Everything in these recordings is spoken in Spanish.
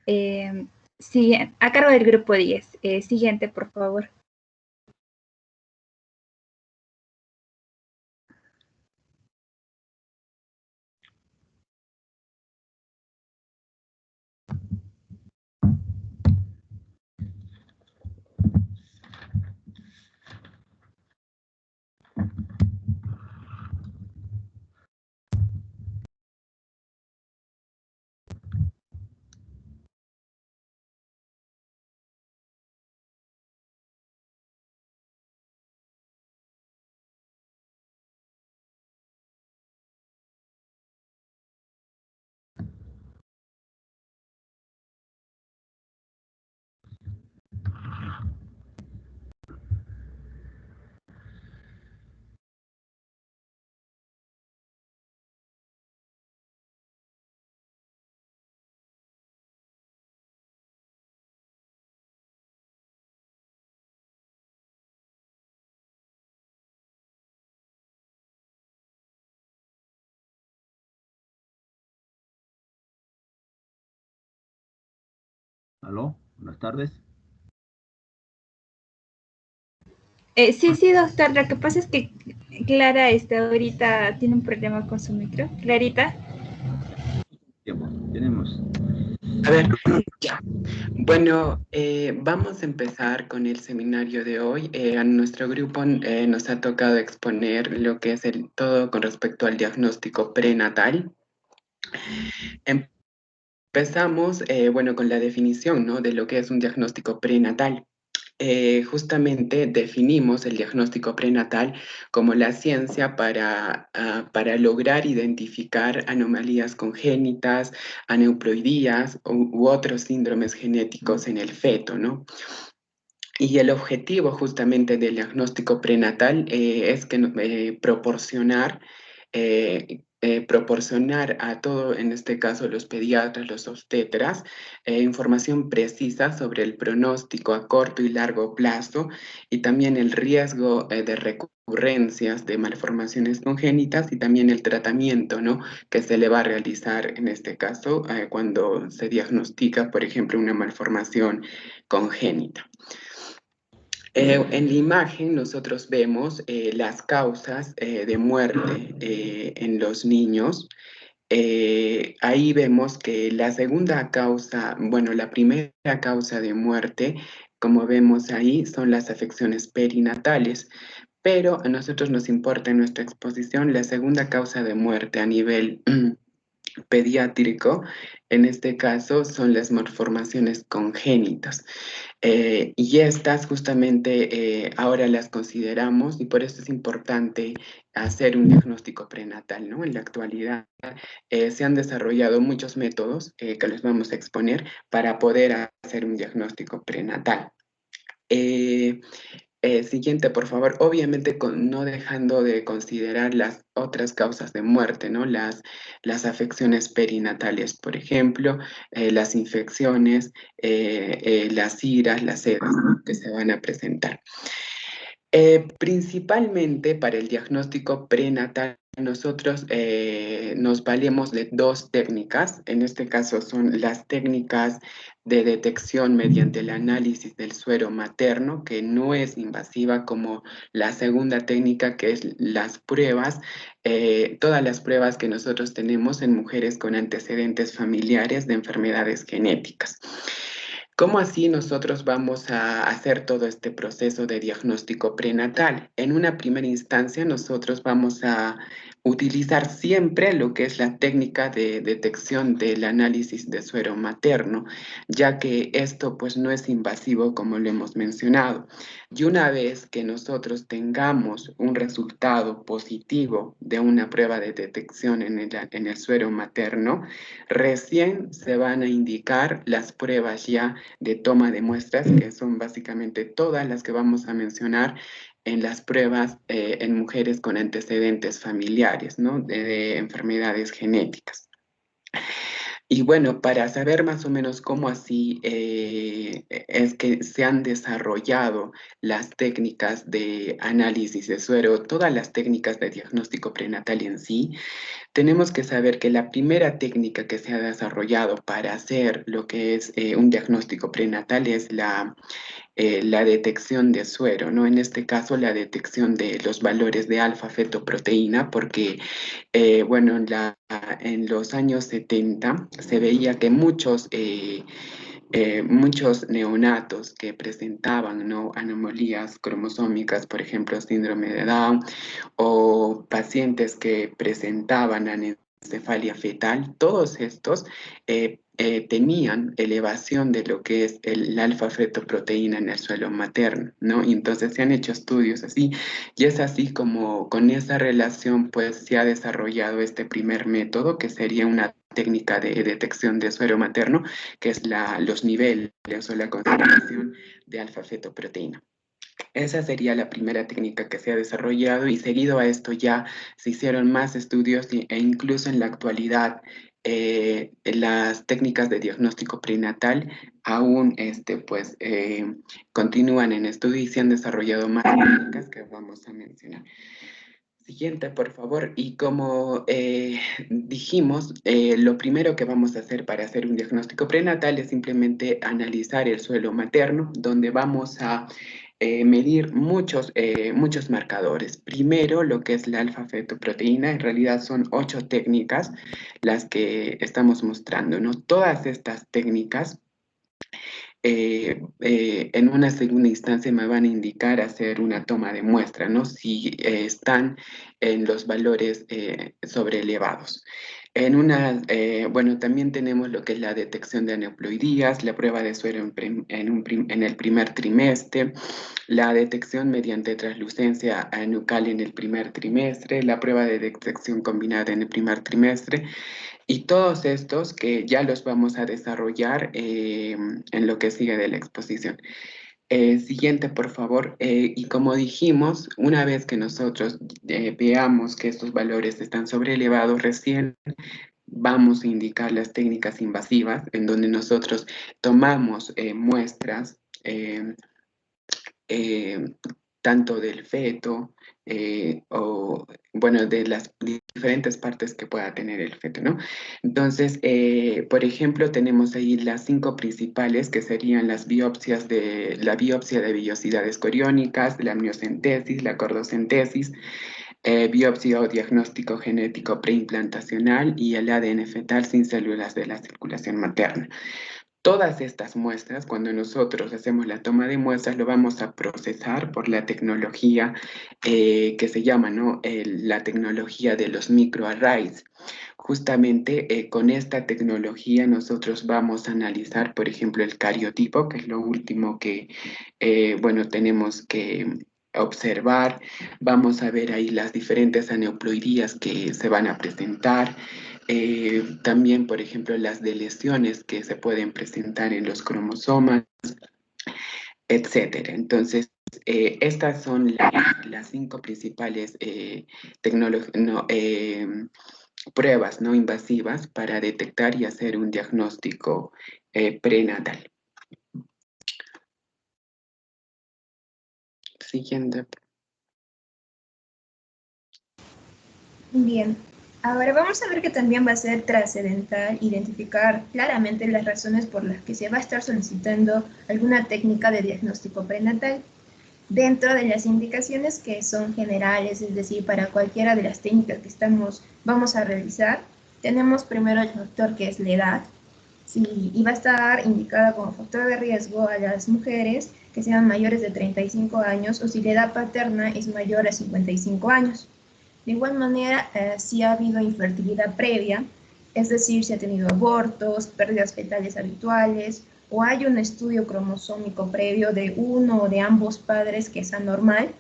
Sigue, a cargo del grupo 10. Siguiente, por favor. Aló, buenas tardes. Sí, doctor. Lo que pasa es que Clara ahorita tiene un problema con su micro. Clarita. Tiempo, tenemos. A ver, ya. Bueno, vamos a empezar con el seminario de hoy. A nuestro grupo nos ha tocado exponer lo que es todo con respecto al diagnóstico prenatal. Empezamos, bueno, con la definición, ¿no?, de lo que es un diagnóstico prenatal. Justamente definimos el diagnóstico prenatal como la ciencia para lograr identificar anomalías congénitas, aneuploidías u otros síndromes genéticos en el feto, ¿no? Y el objetivo justamente del diagnóstico prenatal es que proporcionar a todo, en este caso los pediatras, los obstetras, información precisa sobre el pronóstico a corto y largo plazo y también el riesgo de recurrencias de malformaciones congénitas y también el tratamiento, ¿no?, que se le va a realizar en este caso cuando se diagnostica, por ejemplo, una malformación congénita. En la imagen nosotros vemos las causas de muerte en los niños. Ahí vemos que la segunda causa, bueno, la primera causa de muerte, como vemos ahí, son las afecciones perinatales, pero a nosotros nos importa en nuestra exposición la segunda causa de muerte a nivel pediátrico, en este caso son las malformaciones congénitas. Y estas justamente ahora las consideramos y por eso es importante hacer un diagnóstico prenatal, ¿no? En la actualidad se han desarrollado muchos métodos que les vamos a exponer para poder hacer un diagnóstico prenatal. Siguiente, por favor. Obviamente no dejando de considerar las otras causas de muerte, ¿no? Las afecciones perinatales, por ejemplo, las infecciones, las iras, las sedas, ¿no?, que se van a presentar. Principalmente para el diagnóstico prenatal, nosotros nos valemos de dos técnicas. En este caso son las técnicas de detección mediante el análisis del suero materno, que no es invasiva, como la segunda técnica, que es las pruebas, todas las pruebas que nosotros tenemos en mujeres con antecedentes familiares de enfermedades genéticas. ¿Cómo así nosotros vamos a hacer todo este proceso de diagnóstico prenatal? En una primera instancia, nosotros vamos a utilizar siempre lo que es la técnica de detección del análisis de suero materno, ya que esto pues no es invasivo como lo hemos mencionado. Y una vez que nosotros tengamos un resultado positivo de una prueba de detección en el suero materno, recién se van a indicar las pruebas ya de toma de muestras, que son básicamente todas las que vamos a mencionar en las pruebas en mujeres con antecedentes familiares, ¿no?, de enfermedades genéticas. Y bueno, para saber más o menos cómo así es que se han desarrollado las técnicas de análisis de suero, todas las técnicas de diagnóstico prenatal en sí, tenemos que saber que la primera técnica que se ha desarrollado para hacer lo que es un diagnóstico prenatal es la detección de suero, ¿no? En este caso, la detección de los valores de alfa-fetoproteína, porque, bueno, en los años 70 se veía que muchos neonatos que presentaban, ¿no?, anomalías cromosómicas, por ejemplo, síndrome de Down, o pacientes que presentaban anencefalia fetal, todos estos tenían elevación de lo que es la alfa-fetoproteína en el suelo materno, ¿no? Y entonces se han hecho estudios así, y es así como con esa relación pues se ha desarrollado este primer método, que sería una técnica de detección de suero materno, que es los niveles o la concentración de alfa-fetoproteína. Esa sería la primera técnica que se ha desarrollado, y seguido a esto ya se hicieron más estudios e incluso en la actualidad las técnicas de diagnóstico prenatal aún pues, continúan en estudio y se han desarrollado más técnicas que vamos a mencionar. Siguiente, por favor. Y como dijimos, lo primero que vamos a hacer para hacer un diagnóstico prenatal es simplemente analizar el suelo materno, donde vamos a medir muchos marcadores. Primero, lo que es la alfa-fetoproteína. En realidad son 8 técnicas las que estamos mostrando, ¿no? Todas estas técnicas en una segunda instancia me van a indicar hacer una toma de muestra, ¿no? Si están en los valores sobrelevados. Bueno, también tenemos lo que es la detección de aneuploidías, la prueba de suero en el primer trimestre, la detección mediante translucencia nucal en el primer trimestre, la prueba de detección combinada en el primer trimestre, y todos estos que ya los vamos a desarrollar en lo que sigue de la exposición. Siguiente, por favor. Y como dijimos, una vez que nosotros veamos que estos valores están sobrelevados, recién vamos a indicar las técnicas invasivas, en donde nosotros tomamos muestras tanto del feto o, bueno, de las diferentes partes que pueda tener el feto, ¿no? Entonces, por ejemplo, tenemos ahí las 5 principales, que serían la biopsia de vellosidades coriónicas, la amniocentesis, la cordocentesis, biopsia o diagnóstico genético preimplantacional y el ADN fetal sin células de la circulación materna. Todas estas muestras, cuando nosotros hacemos la toma de muestras, lo vamos a procesar por la tecnología que se llama, ¿no?, la tecnología de los microarrays. Justamente con esta tecnología nosotros vamos a analizar, por ejemplo, el cariotipo, que es lo último que, bueno, tenemos que observar. Vamos a ver ahí las diferentes aneuploidías que se van a presentar. También, por ejemplo, las deleciones que se pueden presentar en los cromosomas, etcétera. Entonces, estas son las 5 principales pruebas no invasivas para detectar y hacer un diagnóstico prenatal. Siguiente. Bien, ahora vamos a ver que también va a ser trascendental identificar claramente las razones por las que se va a estar solicitando alguna técnica de diagnóstico prenatal. Dentro de las indicaciones que son generales, es decir, para cualquiera de las técnicas que vamos a realizar, tenemos primero el factor que es la edad, y va a estar indicada como factor de riesgo a las mujeres que sean mayores de 35 años o si la edad paterna es mayor a 55 años. De igual manera, si ha habido infertilidad previa, es decir, si ha tenido abortos, pérdidas fetales habituales, o hay un estudio cromosómico previo de uno o de ambos padres que es anormal.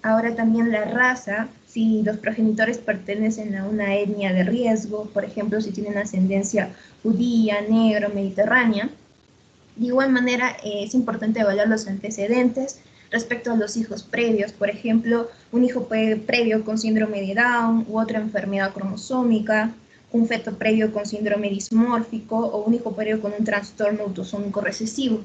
Ahora también la raza, si los progenitores pertenecen a una etnia de riesgo, por ejemplo, si tienen ascendencia judía, negro, mediterránea. De igual manera, es importante evaluar los antecedentes respecto a los hijos previos. Por ejemplo, un hijo previo con síndrome de Down u otra enfermedad cromosómica, un feto previo con síndrome dismórfico o un hijo previo con un trastorno autosómico recesivo.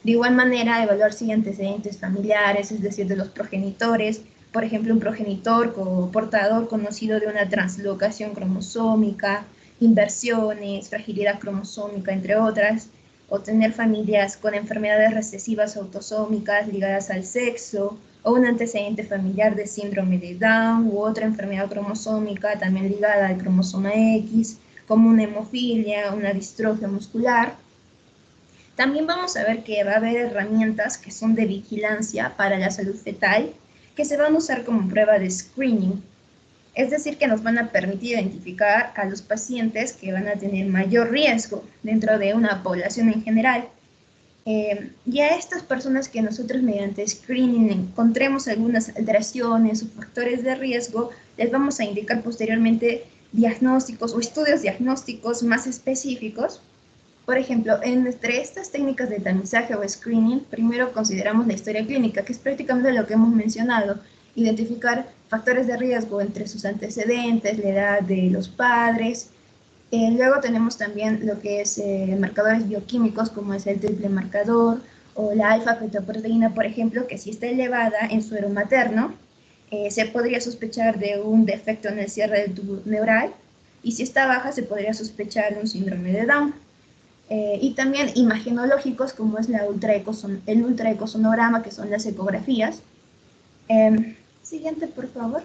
De igual manera, evaluar si hay antecedentes familiares, es decir, de los progenitores, por ejemplo, un progenitor portador conocido de una translocación cromosómica, inversiones, fragilidad cromosómica, entre otras, o tener familias con enfermedades recesivas autosómicas ligadas al sexo, o un antecedente familiar de síndrome de Down u otra enfermedad cromosómica también ligada al cromosoma X, como una hemofilia, una distrofia muscular. También vamos a ver que va a haber herramientas que son de vigilancia para la salud fetal, que se van a usar como prueba de screening. Es decir, que nos van a permitir identificar a los pacientes que van a tener mayor riesgo dentro de una población en general. Y a estas personas que nosotros mediante screening encontremos algunas alteraciones o factores de riesgo, les vamos a indicar posteriormente diagnósticos o estudios diagnósticos más específicos. Por ejemplo, entre estas técnicas de tamizaje o screening, primero consideramos la historia clínica, que es prácticamente lo que hemos mencionado, identificar factores de riesgo entre sus antecedentes, la edad de los padres. Luego tenemos también lo que es marcadores bioquímicos, como es el triple marcador o la alfa-fetoproteína, por ejemplo, que si está elevada en suero materno, se podría sospechar de un defecto en el cierre del tubo neural, y si está baja se podría sospechar de un síndrome de Down. Y también imagenológicos, como es el ultraecosonograma, que son las ecografías. Siguiente, por favor.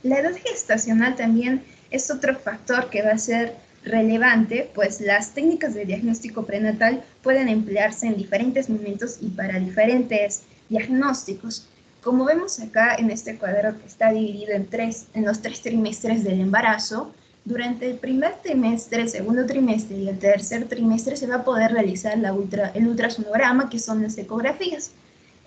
La edad gestacional también es otro factor que va a ser relevante, pues las técnicas de diagnóstico prenatal pueden emplearse en diferentes momentos y para diferentes diagnósticos. Como vemos acá en este cuadro que está dividido en los 3 trimestres del embarazo, durante el primer trimestre, el segundo trimestre y el tercer trimestre se va a poder realizar el ultrasonograma, que son las ecografías.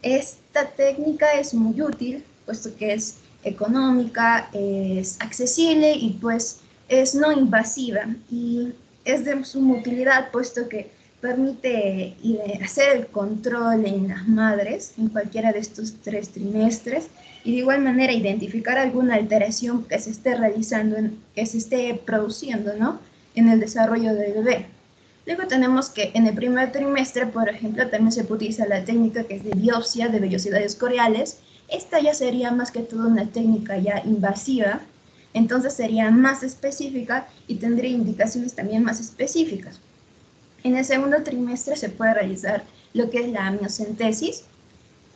Esta técnica es muy útil, puesto que es económica, es accesible y pues es no invasiva, y es de suma utilidad, puesto que permite hacer el control en las madres en cualquiera de estos 3 trimestres, y de igual manera identificar alguna alteración que se esté realizando, que se esté produciendo, ¿no?, en el desarrollo del bebé. Luego tenemos que en el primer trimestre, por ejemplo, también se utiliza la técnica que es de biopsia de vellosidades corneales. Esta ya sería más que todo una técnica ya invasiva, entonces sería más específica y tendría indicaciones también más específicas. En el segundo trimestre se puede realizar lo que es la amniocentesis,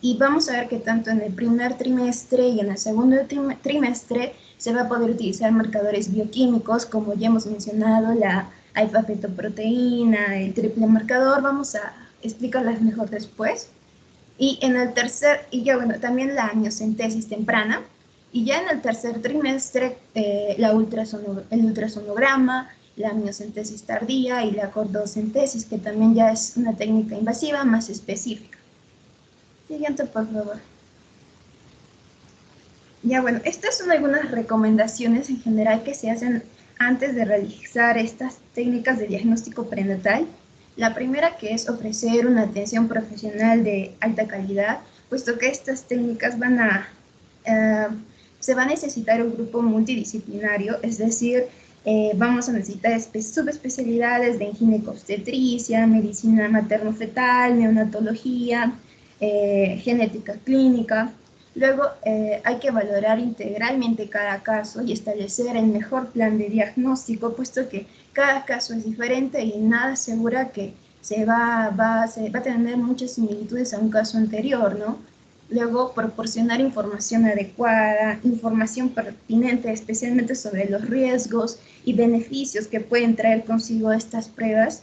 y vamos a ver que tanto en el primer trimestre y en el segundo trimestre se va a poder utilizar marcadores bioquímicos, como ya hemos mencionado, la alfa-fetoproteína, el triple marcador. Vamos a explicarlas mejor después. Y en el también la amniocentesis temprana. Y ya en el tercer trimestre, el ultrasonograma, la amniocentesis tardía y la cordocentesis, que también ya es una técnica invasiva más específica. Siguiente, por favor. Estas son algunas recomendaciones en general que se hacen antes de realizar estas técnicas de diagnóstico prenatal. La primera, que es ofrecer una atención profesional de alta calidad, puesto que estas técnicas se va a necesitar un grupo multidisciplinario, es decir, vamos a necesitar subespecialidades de ginecobstetricia, medicina materno-fetal, neonatología, genética clínica. Luego hay que valorar integralmente cada caso y establecer el mejor plan de diagnóstico, puesto que cada caso es diferente y nada asegura que se va a tener muchas similitudes a un caso anterior, ¿no? Luego, proporcionar información adecuada, información pertinente, especialmente sobre los riesgos y beneficios que pueden traer consigo estas pruebas.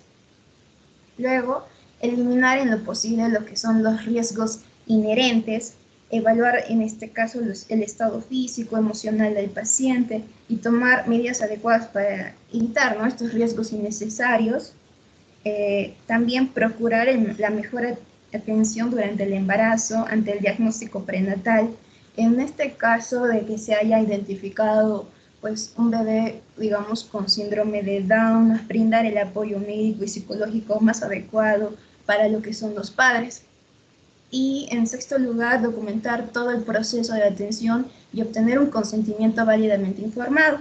Luego, eliminar en lo posible lo que son los riesgos inherentes, evaluar en este caso el estado físico, emocional del paciente y tomar medidas adecuadas para evitar, ¿no?, estos riesgos innecesarios. También procurar la mejor atención durante el embarazo ante el diagnóstico prenatal. En este caso de que se haya identificado pues un bebé, digamos, con síndrome de Down, brindar el apoyo médico y psicológico más adecuado para lo que son los padres. Y en sexto lugar, documentar todo el proceso de atención y obtener un consentimiento válidamente informado.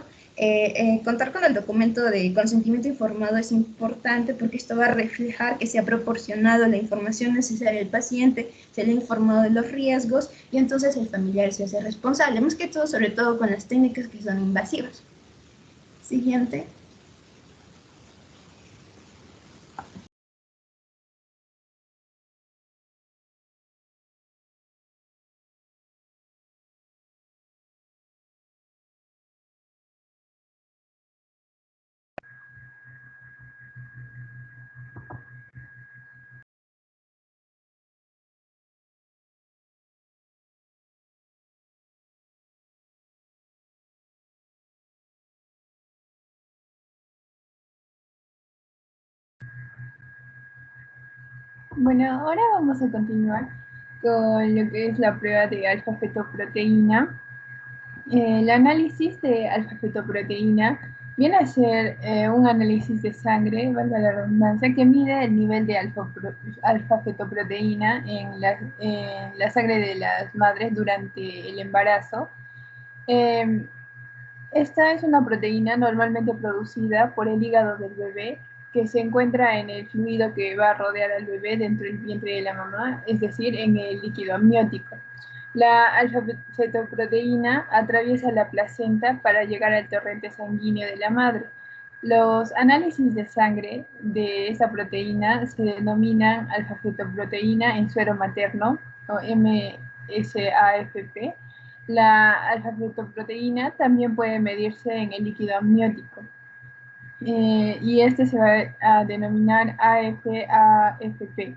Contar con el documento de consentimiento informado es importante porque esto va a reflejar que se ha proporcionado la información necesaria al paciente, se le ha informado de los riesgos y entonces el familiar se hace responsable, más que todo, sobre todo con las técnicas que son invasivas. Siguiente. Bueno, ahora vamos a continuar con lo que es la prueba de alfa-fetoproteína. El análisis de alfa-fetoproteína viene a ser un análisis de sangre, valga la redundancia, que mide el nivel de alfa-fetoproteína en la sangre de las madres durante el embarazo. Esta es una proteína normalmente producida por el hígado del bebé que se encuentra en el fluido que va a rodear al bebé dentro del vientre de la mamá, es decir, en el líquido amniótico. La alfa-fetoproteína atraviesa la placenta para llegar al torrente sanguíneo de la madre. Los análisis de sangre de esta proteína se denominan alfa-fetoproteína en suero materno o MSAFP. La alfa-fetoproteína también puede medirse en el líquido amniótico y este se va a denominar AFAFP.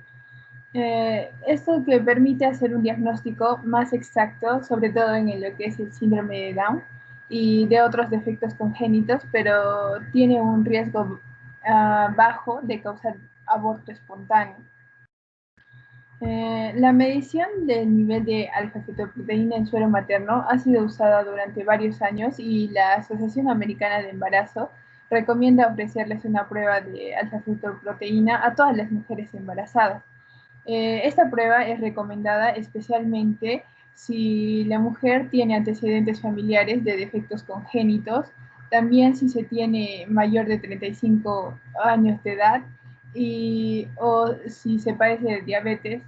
Esto que permite hacer un diagnóstico más exacto, sobre todo en lo que es el síndrome de Down y de otros defectos congénitos, pero tiene un riesgo bajo de causar aborto espontáneo. La medición del nivel de alfa-fetoproteína en suero materno ha sido usada durante varios años y la Asociación Americana de Embarazo recomienda ofrecerles una prueba de alfa-fetoproteína a todas las mujeres embarazadas. Esta prueba es recomendada especialmente si la mujer tiene antecedentes familiares de defectos congénitos, también si se tiene mayor de 35 años de edad o si se padece de diabetes.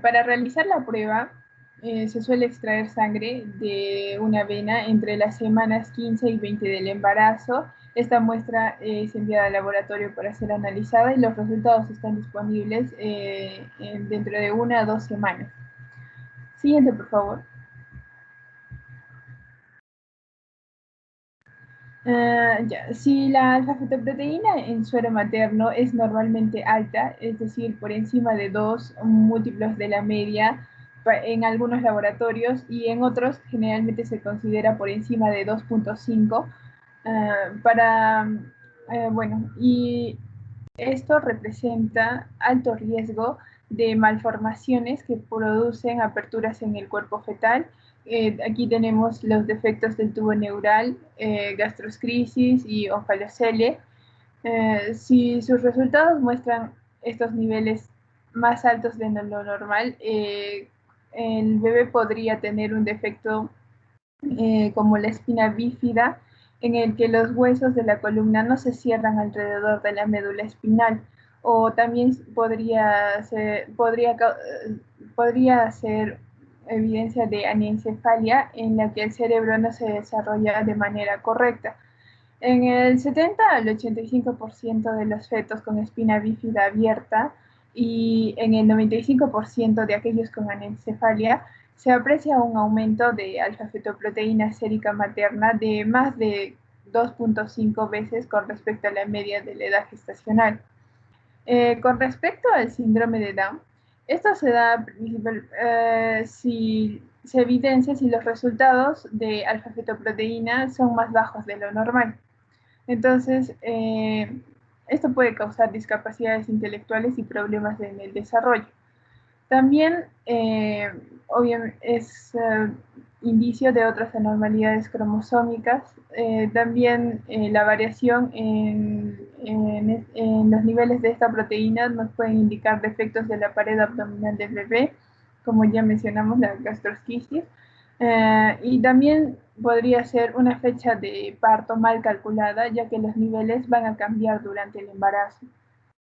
Para realizar la prueba se suele extraer sangre de una vena entre las semanas 15 y 20 del embarazo. Esta muestra es enviada al laboratorio para ser analizada y los resultados están disponibles dentro de 1 a 2 semanas. Siguiente, por favor. Si la alfa-fetoproteína en suero materno es normalmente alta, es decir, por encima de 2 múltiplos de la media en algunos laboratorios y en otros generalmente se considera por encima de 2.5, bueno, y esto representa alto riesgo de malformaciones que producen aperturas en el cuerpo fetal. Aquí tenemos los defectos del tubo neural, gastroscrisis y onfalocele. Si sus resultados muestran estos niveles más altos de lo normal, el bebé podría tener un defecto como la espina bífida, en el que los huesos de la columna no se cierran alrededor de la médula espinal, o también podría ser evidencia de anencefalia en la que el cerebro no se desarrolla de manera correcta. En el 70 al 85% de los fetos con espina bífida abierta y en el 95% de aquellos con anencefalia se aprecia un aumento de alfa-fetoproteína sérica materna de más de 2.5 veces con respecto a la media de la edad gestacional. Con respecto al síndrome de Down, esto se da si se evidencia si los resultados de alfa-fetoproteína son más bajos de lo normal. Entonces, esto puede causar discapacidades intelectuales y problemas en el desarrollo. También, obviamente, es indicio de otras anormalidades cromosómicas. También la variación en los niveles de esta proteína nos pueden indicar defectos de la pared abdominal del bebé, como ya mencionamos, la gastrosquisis. Y también podría ser una fecha de parto mal calculada, ya que los niveles van a cambiar durante el embarazo.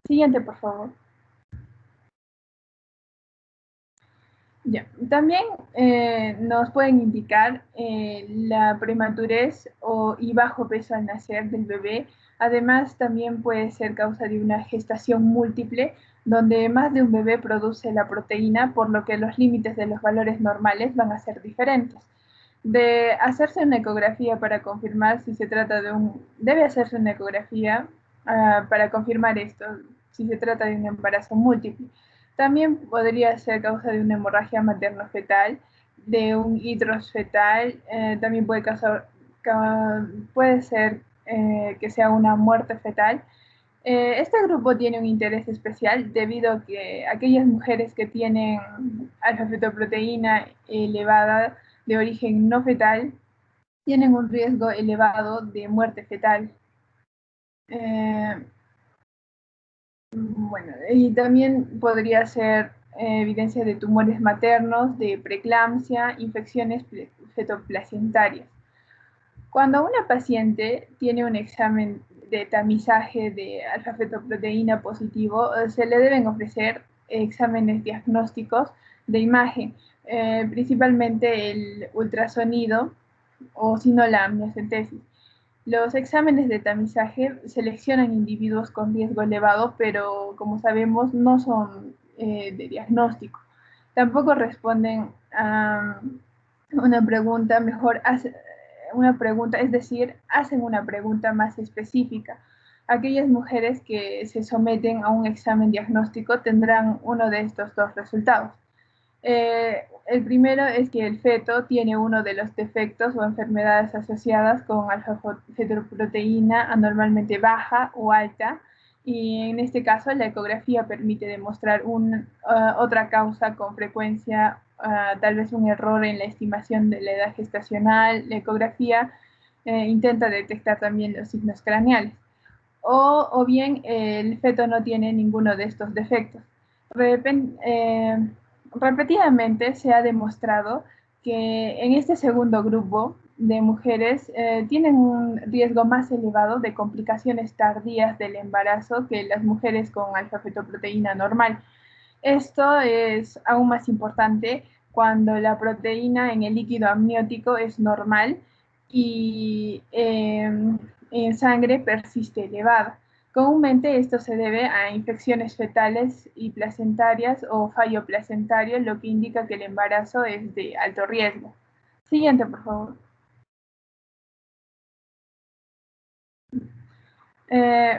Siguiente, por favor. Ya. También nos pueden indicar la prematurez y bajo peso al nacer del bebé. Además, también puede ser causa de una gestación múltiple, donde más de un bebé produce la proteína, por lo que los límites de los valores normales van a ser diferentes. De hacerse una ecografía para confirmar si se trata de debe hacerse una ecografía para confirmar esto, si se trata de un embarazo múltiple. También podría ser causa de una hemorragia materno-fetal, de un hidros fetal, también puede ser que sea una muerte fetal. Este grupo tiene un interés especial debido a que aquellas mujeres que tienen alfa-fetoproteína elevada de origen no fetal tienen un riesgo elevado de muerte fetal. Bueno, y también podría ser evidencia de tumores maternos, de preeclampsia, infecciones fetoplacentarias. Cuando una paciente tiene un examen de tamizaje de alfa-fetoproteína positivo, se le deben ofrecer exámenes diagnósticos de imagen, principalmente el ultrasonido o si no la amniocentesis. Los exámenes de tamizaje seleccionan individuos con riesgo elevado, pero como sabemos no son de diagnóstico. Tampoco responden a una pregunta, una pregunta, es decir, hacen una pregunta más específica. Aquellas mujeres que se someten a un examen diagnóstico tendrán uno de estos dos resultados. El primero es que el feto tiene uno de los defectos o enfermedades asociadas con alfa-fetoproteína anormalmente baja o alta, y en este caso la ecografía permite demostrar otra causa con frecuencia, tal vez un error en la estimación de la edad gestacional. La ecografía intenta detectar también los signos craneales. O bien el feto no tiene ninguno de estos defectos. Repetidamente se ha demostrado que en este segundo grupo de mujeres tienen un riesgo más elevado de complicaciones tardías del embarazo que las mujeres con alfa-fetoproteína normal. Esto es aún más importante cuando la proteína en el líquido amniótico es normal y en sangre persiste elevada. Comúnmente esto se debe a infecciones fetales y placentarias o fallo placentario, lo que indica que el embarazo es de alto riesgo. Siguiente, por favor.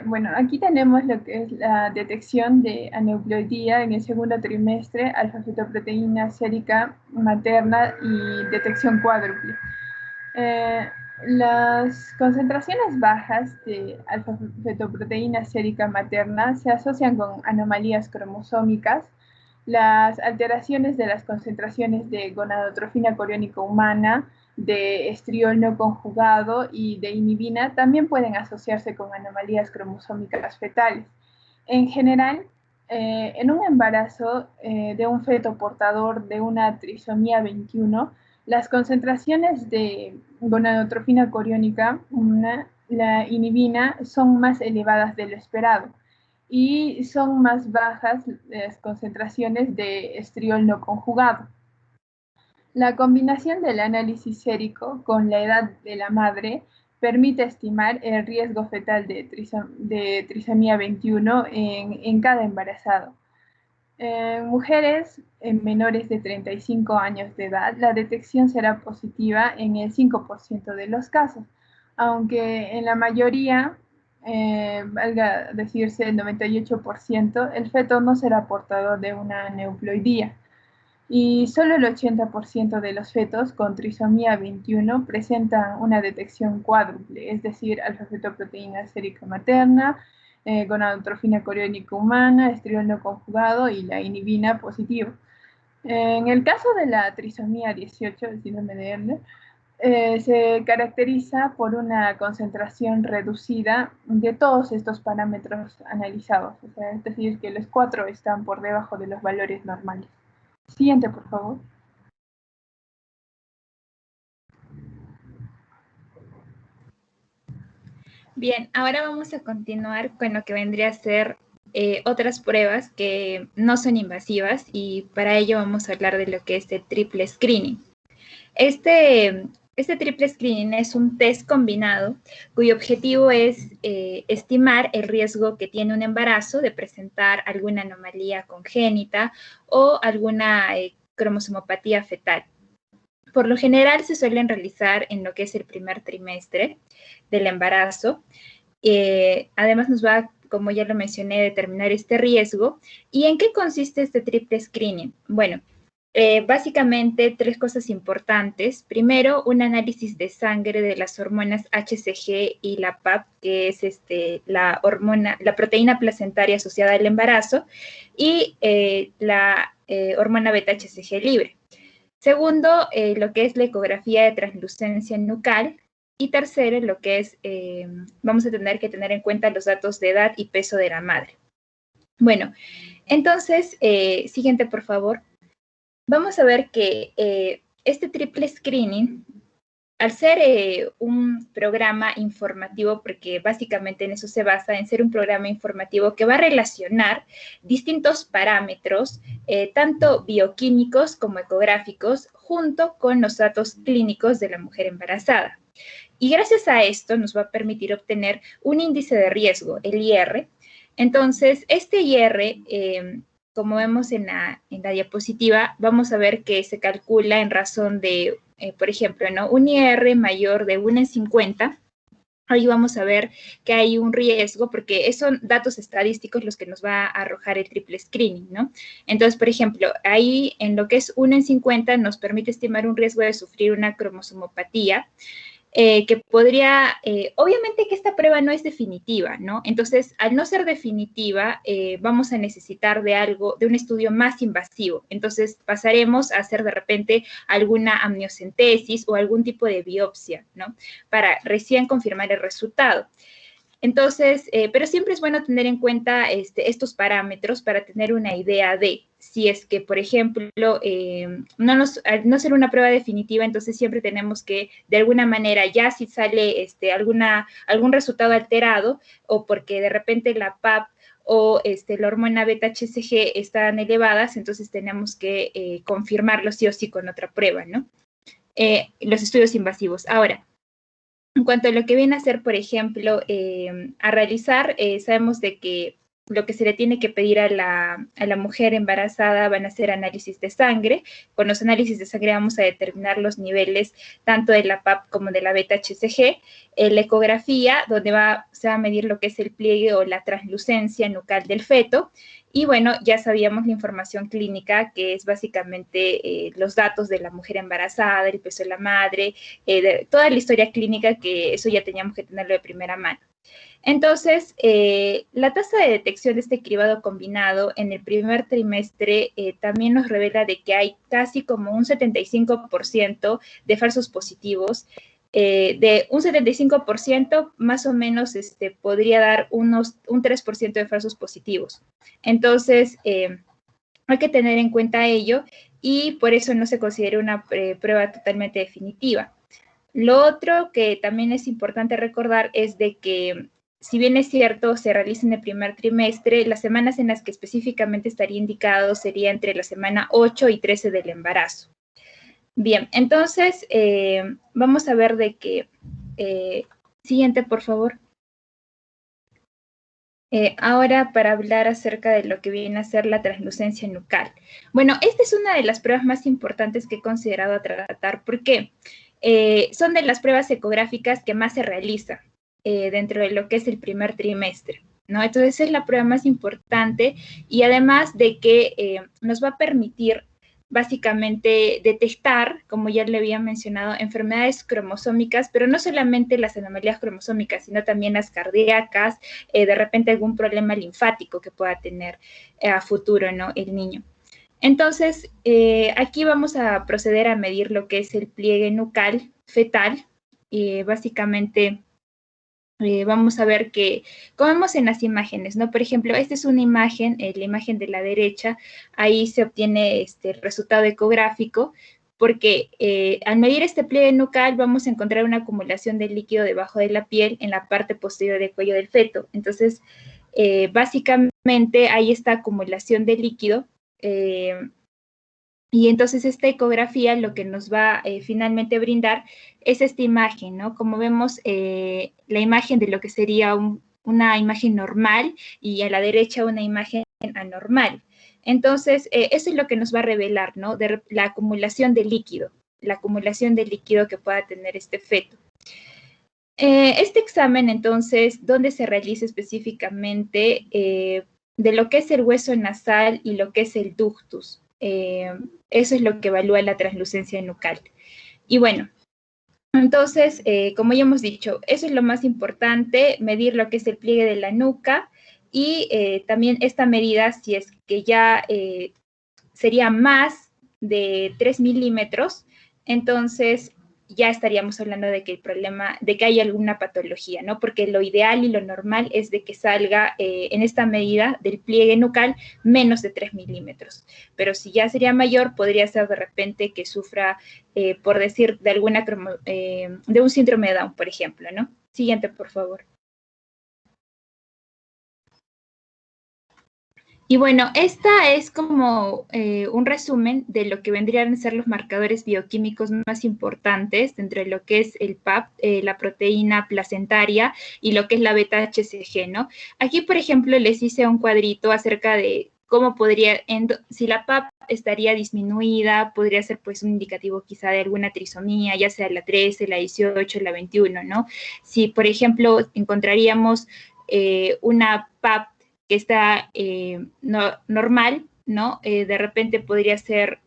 Bueno, aquí tenemos lo que es la detección de aneuploidía en el segundo trimestre, alfa-fetoproteína sérica materna y detección cuádruple. Las concentraciones bajas de alfa-fetoproteína sérica materna se asocian con anomalías cromosómicas. Las alteraciones de las concentraciones de gonadotrofina coriónica humana, de estriol no conjugado y de inhibina también pueden asociarse con anomalías cromosómicas fetales. En general, en un embarazo de un feto portador de una trisomía 21, las concentraciones de gonadotrofina coriónica, la inhibina, son más elevadas de lo esperado y son más bajas las concentraciones de estriol no conjugado. La combinación del análisis sérico con la edad de la madre permite estimar el riesgo fetal de trisomía 21 en cada embarazado. En mujeres menores de 35 años de edad, la detección será positiva en el 5% de los casos, aunque en la mayoría, valga decirse el 98%, el feto no será portador de una aneuploidía. Y solo el 80% de los fetos con trisomía 21 presentan una detección cuádruple, es decir, alfa-fetoproteína sérica materna, gonadotrofina coriónica humana, estriol no conjugado y la inhibina positivo. En el caso de la trisomía 18, el síndrome de Erdner, se caracteriza por una concentración reducida de todos estos parámetros analizados, o sea, es decir, que los 4 están por debajo de los valores normales. Siguiente, por favor. Bien, ahora vamos a continuar con lo que vendría a ser otras pruebas que no son invasivas y para ello vamos a hablar de lo que es el triple screening. Este triple screening es un test combinado cuyo objetivo es estimar el riesgo que tiene un embarazo de presentar alguna anomalía congénita o alguna cromosomopatía fetal. Por lo general se suelen realizar en lo que es el primer trimestre del embarazo. Además nos va, como ya lo mencioné, a determinar este riesgo. ¿Y en qué consiste este triple screening? Bueno, básicamente 3 cosas importantes. Primero, un análisis de sangre de las hormonas HCG y la PAP, que es la proteína placentaria asociada al embarazo, y la hormona beta-HCG libre. Segundo, lo que es la ecografía de translucencia nucal. Y tercero, lo que es, vamos a tener que tener en cuenta los datos de edad y peso de la madre. Bueno, entonces, siguiente, por favor. Vamos a ver que este triple screening, al ser un programa informativo, porque básicamente en eso se basa, en ser un programa informativo que va a relacionar distintos parámetros, tanto bioquímicos como ecográficos, junto con los datos clínicos de la mujer embarazada. Y gracias a esto nos va a permitir obtener un índice de riesgo, el IR. Entonces, este IR, como vemos en la diapositiva, vamos a ver que se calcula en razón de, por ejemplo, ¿no? Un IR mayor de 1 en 50. Ahí vamos a ver que hay un riesgo, porque son datos estadísticos los que nos va a arrojar el triple screening, ¿no? Entonces, por ejemplo, ahí en lo que es 1 en 50 nos permite estimar un riesgo de sufrir una cromosomopatía, que podría, obviamente que esta prueba no es definitiva, ¿no? Entonces, al no ser definitiva, vamos a necesitar de un estudio más invasivo. Entonces, pasaremos a hacer de repente alguna amniocentesis o algún tipo de biopsia, ¿no? Para recién confirmar el resultado. Entonces, pero siempre es bueno tener en cuenta estos parámetros para tener una idea de si es que, por ejemplo, al no ser una prueba definitiva, entonces siempre tenemos que, de alguna manera, ya si sale algún resultado alterado o porque de repente la PAP o la hormona beta-HCG están elevadas, entonces tenemos que confirmarlo sí o sí con otra prueba, ¿no? Los estudios invasivos. Ahora, en cuanto a lo que viene a ser, por ejemplo, a realizar, sabemos de que lo que se le tiene que pedir a la mujer embarazada van a ser análisis de sangre. Con los análisis de sangre vamos a determinar los niveles tanto de la PAP como de la beta-HCG. La ecografía, donde se va a medir lo que es el pliegue o la translucencia nucal del feto. Y bueno, ya sabíamos la información clínica, que es básicamente los datos de la mujer embarazada, el peso de la madre, de toda la historia clínica, que eso ya teníamos que tenerlo de primera mano. Entonces, la tasa de detección de este cribado combinado en el primer trimestre también nos revela de que hay casi como un 75% de falsos positivos. De un 75%, más o menos podría dar un 3% de falsos positivos. Entonces, hay que tener en cuenta ello y por eso no se considera una prueba totalmente definitiva. Lo otro que también es importante recordar es de que, si bien es cierto, se realiza en el primer trimestre, las semanas en las que específicamente estaría indicado sería entre la semana 8 y 13 del embarazo. Bien, entonces vamos a ver de que, siguiente, por favor. Ahora para hablar acerca de lo que viene a ser la translucencia nucal. Bueno, esta es una de las pruebas más importantes que he considerado a tratar. ¿Por qué? Son de las pruebas ecográficas que más se realizan dentro de lo que es el primer trimestre, ¿no? Entonces es la prueba más importante y además de que nos va a permitir básicamente detectar, como ya le había mencionado, enfermedades cromosómicas, pero no solamente las anomalías cromosómicas, sino también las cardíacas, de repente algún problema linfático que pueda tener a futuro, ¿no? El niño. Entonces, aquí vamos a proceder a medir lo que es el pliegue nucal fetal. Básicamente, vamos a ver que, como vemos en las imágenes, ¿no? Por ejemplo, esta es una imagen, la imagen de la derecha, ahí se obtiene el resultado ecográfico. porque al medir este pliegue nucal vamos a encontrar una acumulación de líquido debajo de la piel en la parte posterior del cuello del feto. Entonces, básicamente hay esta acumulación de líquido y entonces esta ecografía lo que nos va finalmente a brindar es esta imagen, ¿no? Como vemos, la imagen de lo que sería una imagen normal y a la derecha una imagen anormal. Entonces, eso es lo que nos va a revelar, ¿no? De la acumulación de líquido que pueda tener este feto. Este examen, entonces, ¿dónde se realiza específicamente? De lo que es el hueso nasal y lo que es el ductus. Eso es lo que evalúa la translucencia nucal. Y bueno, entonces, como ya hemos dicho, eso es lo más importante, medir lo que es el pliegue de la nuca y también esta medida, si es que ya sería más de 3 milímetros, entonces ya estaríamos hablando de que hay alguna patología, ¿no? Porque lo ideal y lo normal es de que salga en esta medida del pliegue nucal menos de 3 milímetros. Pero si ya sería mayor, podría ser de repente que sufra, por decir, de un síndrome de Down, por ejemplo, ¿no? Siguiente, por favor. Y bueno, esta es como un resumen de lo que vendrían a ser los marcadores bioquímicos más importantes dentro de lo que es el PAP, la proteína placentaria y lo que es la beta-HCG, ¿no? Aquí, por ejemplo, les hice un cuadrito acerca de cómo podría, si la PAP estaría disminuida, podría ser pues un indicativo quizá de alguna trisomía, ya sea la 13, la 18, la 21, ¿no? Si, por ejemplo, encontraríamos una PAP que está normal, ¿no? De repente podría ser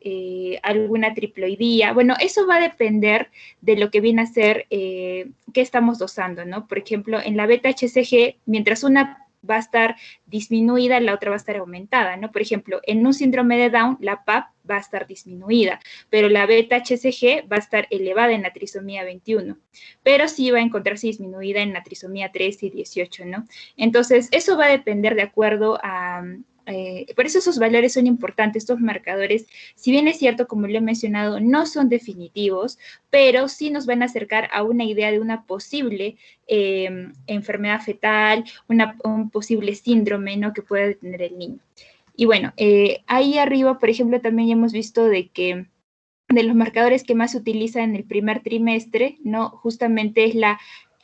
alguna triploidía. Bueno, eso va a depender de lo que viene a ser qué estamos dosando, ¿no? Por ejemplo, en la beta-HCG, mientras una va a estar disminuida, la otra va a estar aumentada, ¿no? Por ejemplo, en un síndrome de Down, la PAP va a estar disminuida, pero la beta-HCG va a estar elevada en la trisomía 21, pero sí va a encontrarse disminuida en la trisomía 13 y 18, ¿no? Entonces, eso va a depender de acuerdo a... por eso esos valores son importantes, estos marcadores, si bien es cierto, como lo he mencionado, no son definitivos, pero sí nos van a acercar a una idea de una posible enfermedad fetal, un posible síndrome, ¿no? Que pueda tener el niño. Y bueno, ahí arriba, por ejemplo, también ya hemos visto de que de los marcadores que más se utilizan en el primer trimestre, ¿no? Justamente es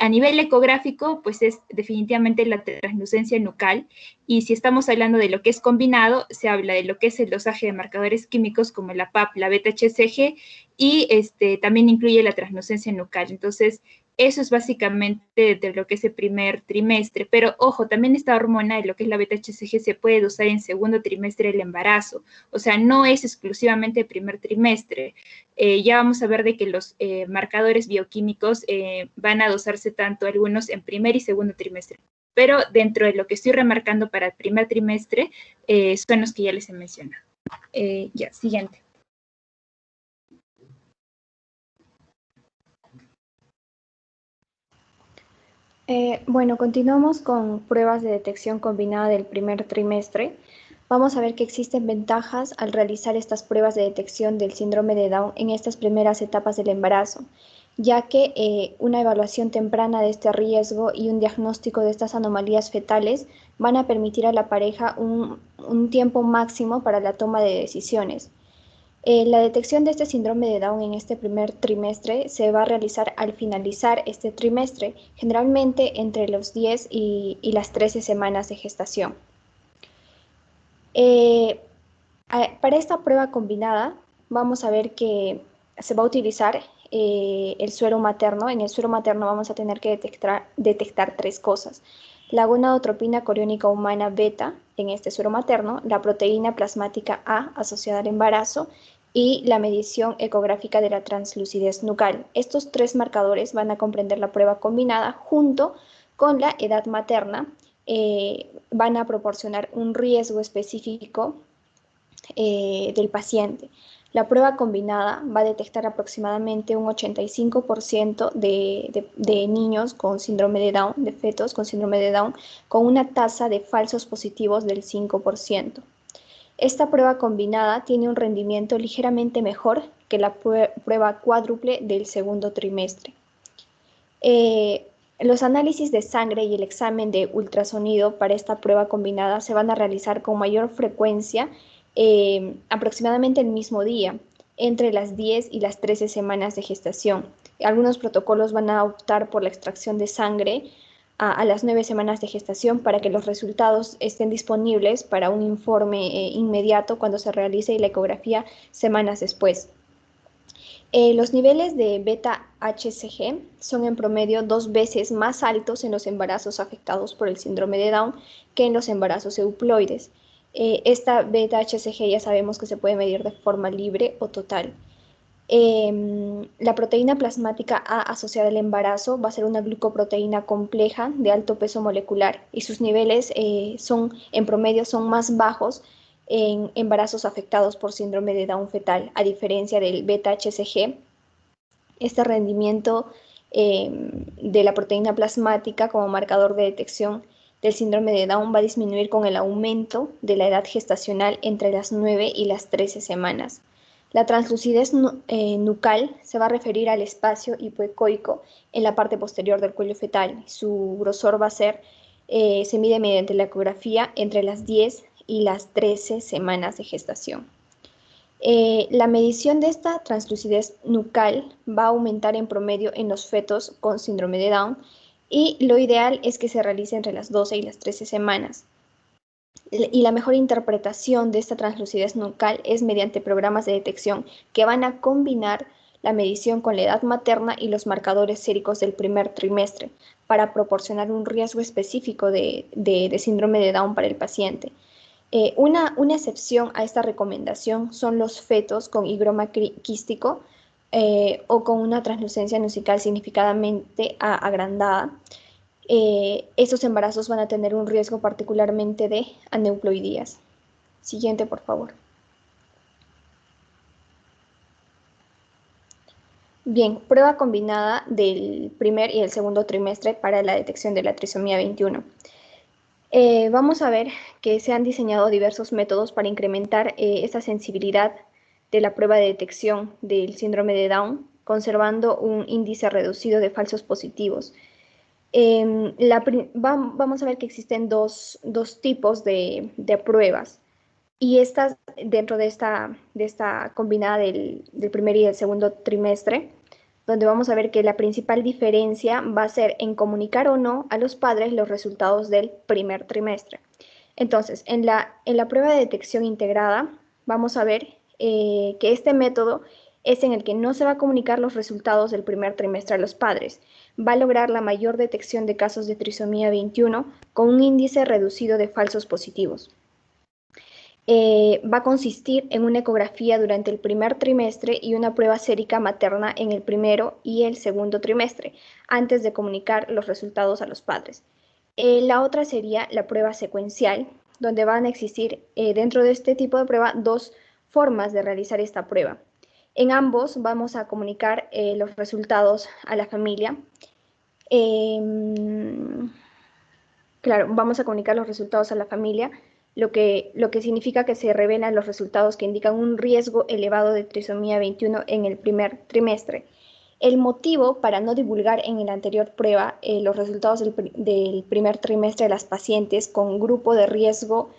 a nivel ecográfico, pues es definitivamente la translucencia nucal, y si estamos hablando de lo que es combinado, se habla de lo que es el dosaje de marcadores químicos como la PAP, la beta-HCG, y también incluye la translucencia nucal. Entonces, eso es básicamente de lo que es el primer trimestre, pero ojo, también esta hormona de lo que es la beta-HCG se puede dosar en segundo trimestre del embarazo, o sea, no es exclusivamente el primer trimestre. Ya vamos a ver de que los marcadores bioquímicos van a dosarse tanto algunos en primer y segundo trimestre, pero dentro de lo que estoy remarcando para el primer trimestre son los que ya les he mencionado. Ya, siguiente. Bueno, continuamos con pruebas de detección combinada del primer trimestre. Vamos a ver que existen ventajas al realizar estas pruebas de detección del síndrome de Down en estas primeras etapas del embarazo, ya que una evaluación temprana de este riesgo y un diagnóstico de estas anomalías fetales van a permitir a la pareja un tiempo máximo para la toma de decisiones. La detección de este síndrome de Down en este primer trimestre se va a realizar al finalizar este trimestre, generalmente entre los 10 y las 13 semanas de gestación. Para esta prueba combinada, vamos a ver que se va a utilizar el suero materno. En el suero materno vamos a tener que detectar tres cosas: la gonadotropina coriónica humana beta en este suero materno, la proteína plasmática A asociada al embarazo y la medición ecográfica de la translucidez nucal. Estos tres marcadores van a comprender la prueba combinada junto con la edad materna. Van a proporcionar un riesgo específico del paciente. La prueba combinada va a detectar aproximadamente un 85% de niños con síndrome de Down, de fetos con síndrome de Down, con una tasa de falsos positivos del 5%. Esta prueba combinada tiene un rendimiento ligeramente mejor que la prueba cuádruple del segundo trimestre. Los análisis de sangre y el examen de ultrasonido para esta prueba combinada se van a realizar con mayor frecuencia, aproximadamente el mismo día, entre las 10 y las 13 semanas de gestación. Algunos protocolos van a optar por la extracción de sangre a las 9 semanas de gestación para que los resultados estén disponibles para un informe inmediato cuando se realice la ecografía semanas después. Los niveles de beta-HCG son en promedio 2 veces más altos en los embarazos afectados por el síndrome de Down que en los embarazos euploides. Esta beta-HCG ya sabemos que se puede medir de forma libre o total. La proteína plasmática A asociada al embarazo va a ser una glucoproteína compleja de alto peso molecular y sus niveles en promedio son más bajos en embarazos afectados por síndrome de Down fetal, a diferencia del beta-HCG. Este rendimiento de la proteína plasmática como marcador de detección del síndrome de Down va a disminuir con el aumento de la edad gestacional entre las 9 y las 13 semanas. La translucidez nucal se va a referir al espacio hipoecoico en la parte posterior del cuello fetal. Su grosor va a ser, se mide mediante la ecografía entre las 10 y las 13 semanas de gestación. La medición de esta translucidez nucal va a aumentar en promedio en los fetos con síndrome de Down y lo ideal es que se realice entre las 12 y las 13 semanas. Y la mejor interpretación de esta translucidez nucal es mediante programas de detección que van a combinar la medición con la edad materna y los marcadores séricos del primer trimestre para proporcionar un riesgo específico de síndrome de Down para el paciente. Una excepción a esta recomendación son los fetos con higroma quístico o con una translucencia nucal significativamente agrandada. Estos embarazos van a tener un riesgo particularmente de aneuploidías. Siguiente, por favor. Bien, prueba combinada del primer y el segundo trimestre para la detección de la trisomía 21. Vamos a ver que se han diseñado diversos métodos para incrementar esta sensibilidad de la prueba de detección del síndrome de Down, conservando un índice reducido de falsos positivos. Vamos a ver que existen dos tipos de pruebas y estas dentro de esta combinada del primer y del segundo trimestre, donde vamos a ver que la principal diferencia va a ser en comunicar o no a los padres los resultados del primer trimestre. Entonces, en la prueba de detección integrada, vamos a ver que este método es en el que no se va a comunicar los resultados del primer trimestre a los padres. Va a lograr la mayor detección de casos de trisomía 21 con un índice reducido de falsos positivos. Va a consistir en una ecografía durante el primer trimestre y una prueba sérica materna en el primero y el segundo trimestre, antes de comunicar los resultados a los padres. La otra sería la prueba secuencial, donde van a existir dentro de este tipo de prueba dos formas de realizar esta prueba. En ambos vamos a comunicar los resultados a la familia. Claro, vamos a comunicar los resultados a la familia, lo que significa que se revelan los resultados que indican un riesgo elevado de trisomía 21 en el primer trimestre. El motivo para no divulgar en la anterior prueba los resultados del primer trimestre de las pacientes con grupo de riesgo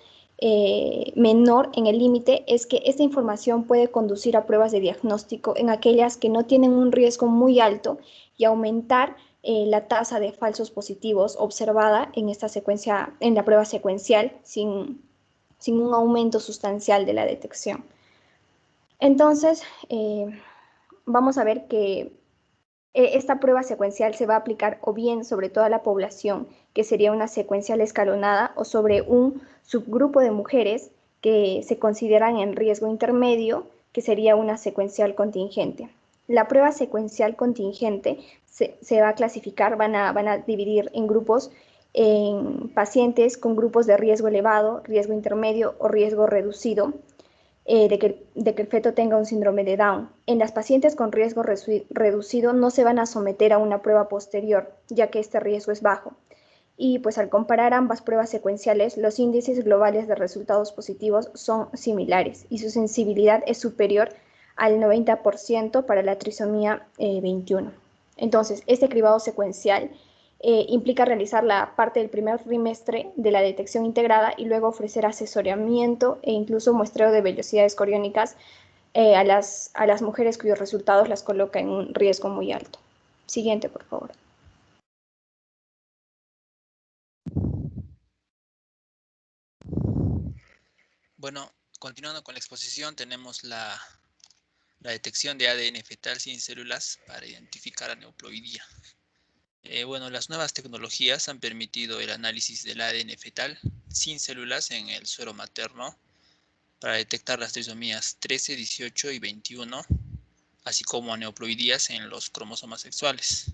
menor en el límite es que esta información puede conducir a pruebas de diagnóstico en aquellas que no tienen un riesgo muy alto y aumentar la tasa de falsos positivos observada en la prueba secuencial sin un aumento sustancial de la detección. Entonces, vamos a ver que esta prueba secuencial se va a aplicar o bien sobre toda la población, que sería una secuencial escalonada, o sobre un subgrupo de mujeres que se consideran en riesgo intermedio, que sería una secuencial contingente. La prueba secuencial contingente se va a clasificar, van a dividir en grupos en pacientes con grupos de riesgo elevado, riesgo intermedio o riesgo reducido de que el feto tenga un síndrome de Down. En las pacientes con riesgo reducido no se van a someter a una prueba posterior, ya que este riesgo es bajo. Y pues al comparar ambas pruebas secuenciales, los índices globales de resultados positivos son similares y su sensibilidad es superior al 90% para la trisomía 21. Entonces, este cribado secuencial implica realizar la parte del primer trimestre de la detección integrada y luego ofrecer asesoramiento e incluso muestreo de vellosidades coriónicas a las mujeres cuyos resultados las coloca en un riesgo muy alto. Siguiente, por favor. Bueno, continuando con la exposición, tenemos la detección de ADN fetal sin células para identificar aneuploidía. Bueno, las nuevas tecnologías han permitido el análisis del ADN fetal sin células en el suero materno para detectar las trisomías 13, 18 y 21, así como aneuploidías en los cromosomas sexuales.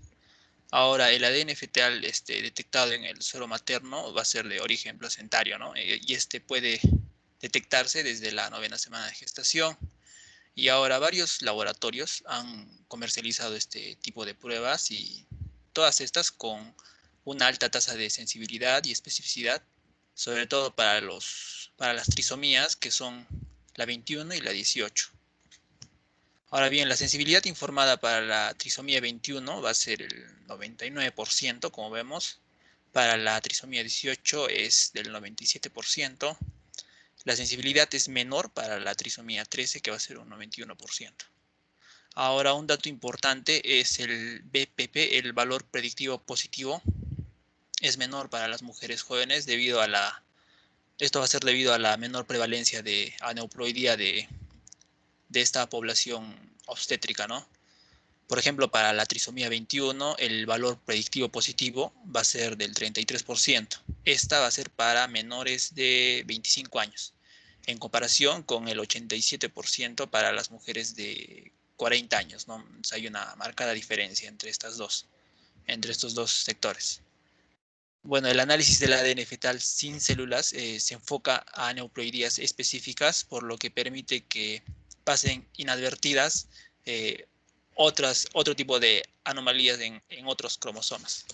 Ahora, el ADN fetal detectado en el suero materno va a ser de origen placentario, ¿no? Y puede detectarse desde la 9ª semana de gestación. Y ahora varios laboratorios han comercializado este tipo de pruebas y todas estas con una alta tasa de sensibilidad y especificidad, sobre todo para las trisomías que son la 21 y la 18. Ahora bien, la sensibilidad informada para la trisomía 21 va a ser el 99%, como vemos. Para la trisomía 18 es del 97%. La sensibilidad es menor para la trisomía 13, que va a ser un 91%. Ahora, un dato importante es el BPP, el valor predictivo positivo. Es menor para las mujeres jóvenes esto va a ser debido a la menor prevalencia de aneuploidía de esta población obstétrica, ¿no? Por ejemplo, para la trisomía 21, el valor predictivo positivo va a ser del 33%. Esta va a ser para menores de 25 años, en comparación con el 87% para las mujeres de 40 años, ¿no? O sea, hay una marcada diferencia entre estos dos sectores. Bueno, el análisis del ADN fetal sin células se enfoca a aneuploidías específicas, por lo que permite que pasen inadvertidas otro tipo de anomalías en otros cromosomas.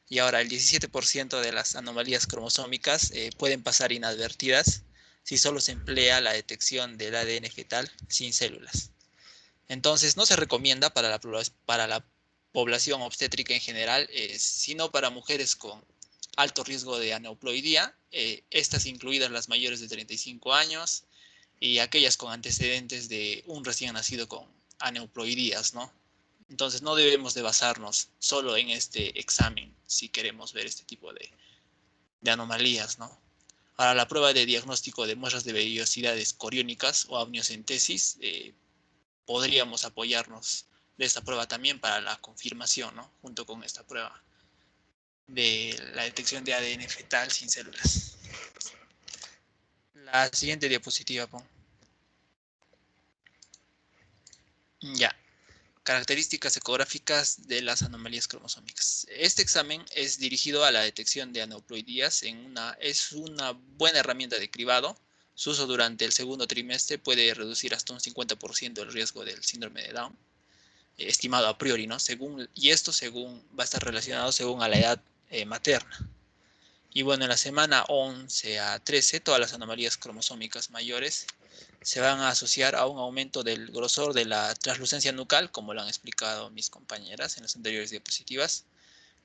Y ahora, el 17% de las anomalías cromosómicas pueden pasar inadvertidas si solo se emplea la detección del ADN fetal sin células. Entonces, no se recomienda para la población obstétrica en general, sino para mujeres con alto riesgo de aneuploidía, estas incluidas las mayores de 35 años y aquellas con antecedentes de un recién nacido con aneuploidías, ¿no? Entonces no debemos de basarnos solo en este examen si queremos ver este tipo de anomalías, ¿no? Para la prueba de diagnóstico de muestras de vellosidades coriónicas o amniocentesis, podríamos apoyarnos de esta prueba también para la confirmación, ¿no? Junto con esta prueba de la detección de ADN fetal sin células. La siguiente diapositiva, pon. Ya. Características ecográficas de las anomalías cromosómicas. Este examen es dirigido a la detección de aneuploidías. Es una buena herramienta de cribado. Su uso durante el segundo trimestre puede reducir hasta un 50% el riesgo del síndrome de Down, estimado a priori, ¿no? Esto va a estar relacionado según a la edad materna. Y bueno, en la semana 11 a 13, todas las anomalías cromosómicas mayores se van a asociar a un aumento del grosor de la translucencia nucal, como lo han explicado mis compañeras en las anteriores diapositivas.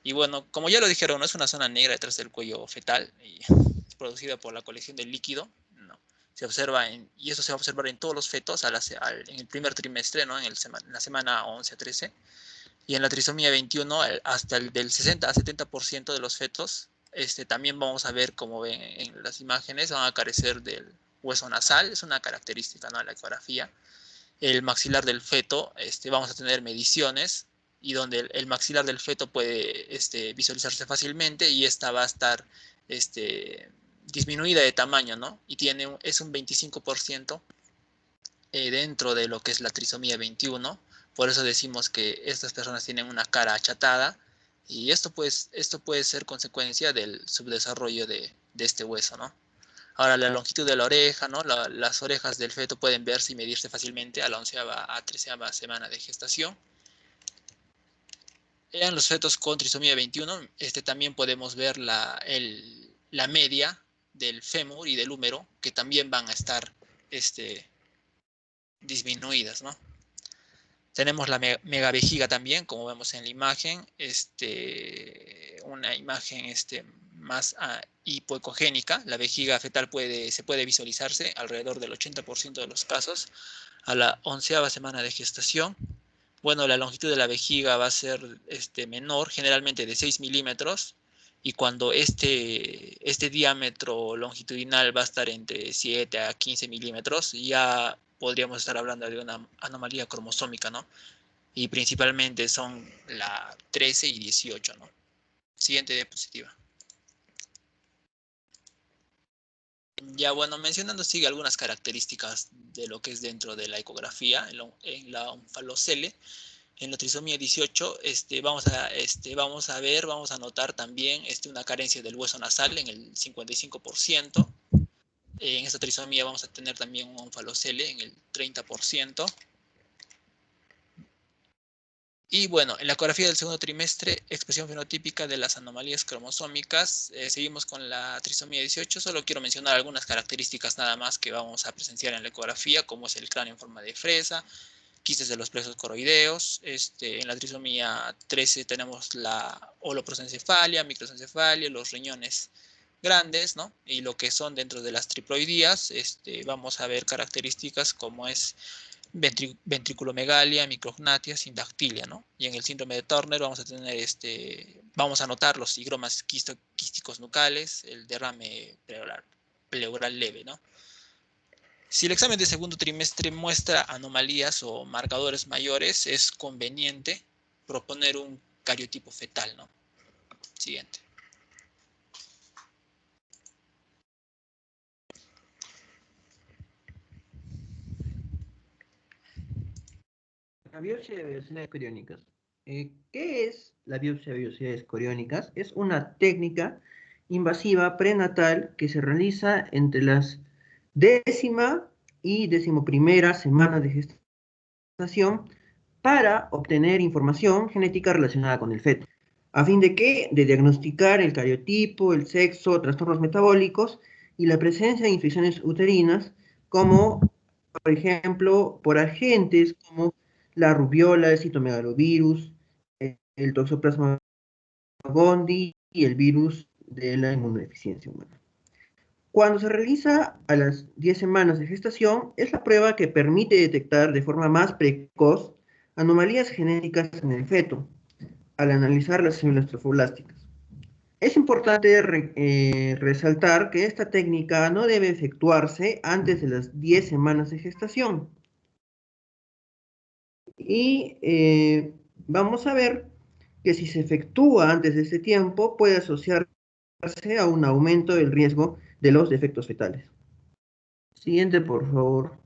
Y bueno, como ya lo dijeron, no es una zona negra detrás del cuello fetal, y es producida por la colección del líquido. No. Se observa y esto se va a observar en todos los fetos en el primer trimestre, ¿no? En la semana 11 a 13. Y en la trisomía 21, hasta el del 60 a 70% de los fetos, también vamos a ver, como ven en las imágenes, van a carecer del hueso nasal. Es una característica, ¿no?, de la ecografía. El maxilar del feto, vamos a tener mediciones, y donde el maxilar del feto puede visualizarse fácilmente, y esta va a estar disminuida de tamaño, ¿no? Y es un 25% dentro de lo que es la trisomía 21. Por eso decimos que estas personas tienen una cara achatada, y esto puede ser consecuencia del subdesarrollo de este hueso, ¿no? Ahora, la longitud de la oreja, ¿no? Las orejas del feto pueden verse y medirse fácilmente a la 11ª a 13ª semana de gestación. En los fetos con trisomía 21, también podemos ver la media del fémur y del húmero, que también van a estar disminuidas, ¿no? Tenemos la megavejiga también, como vemos en la imagen, una imagen más hipoecogénica. La vejiga fetal se puede visualizarse alrededor del 80% de los casos a la 11ª semana de gestación. Bueno, la longitud de la vejiga va a ser menor, generalmente de 6 milímetros, y cuando este diámetro longitudinal va a estar entre 7 a 15 milímetros, ya podríamos estar hablando de una anomalía cromosómica, ¿no? Y principalmente son la 13 y 18, ¿no? Siguiente diapositiva. Ya, bueno, mencionando sigue algunas características de lo que es dentro de la ecografía, en la onfalocele. En la trisomía 18 vamos a notar también una carencia del hueso nasal en el 55%. En esta trisomía vamos a tener también un onfalocele en el 30%. Y bueno, en la ecografía del segundo trimestre, expresión fenotípica de las anomalías cromosómicas. Seguimos con la trisomía 18. Solo quiero mencionar algunas características nada más que vamos a presenciar en la ecografía, como es el cráneo en forma de fresa, quistes de los plexos coroideos. En la trisomía 13 tenemos la holoprosencefalia, microsencefalia, los riñones grandes, ¿no? Y lo que son dentro de las triploidías, vamos a ver características como es ventriculomegalia, micrognatia, sindactilia, ¿no? Y en el síndrome de Turner vamos a tener vamos a notar los higromas quísticos nucales, el derrame pleural leve, ¿no? Si el examen de segundo trimestre muestra anomalías o marcadores mayores, es conveniente proponer un cariotipo fetal, ¿no? Siguiente. La biopsia de vellosidades coriónicas. ¿Qué es la biopsia de vellosidades coriónicas? Es una técnica invasiva prenatal que se realiza entre las 10ª y 11ª semanas de gestación para obtener información genética relacionada con el feto, a fin de que de diagnosticar el cariotipo, el sexo, trastornos metabólicos y la presencia de infecciones uterinas, como por ejemplo por agentes como la rubiola, el citomegalovirus, el toxoplasma gondii y el virus de la inmunodeficiencia humana. Cuando se realiza a las 10 semanas de gestación, es la prueba que permite detectar de forma más precoz anomalías genéticas en el feto, al analizar las células trofoblásticas. Es importante resaltar que esta técnica no debe efectuarse antes de las 10 semanas de gestación. Y vamos a ver que si se efectúa antes de ese tiempo, puede asociarse a un aumento del riesgo de los defectos fetales. Siguiente, por favor.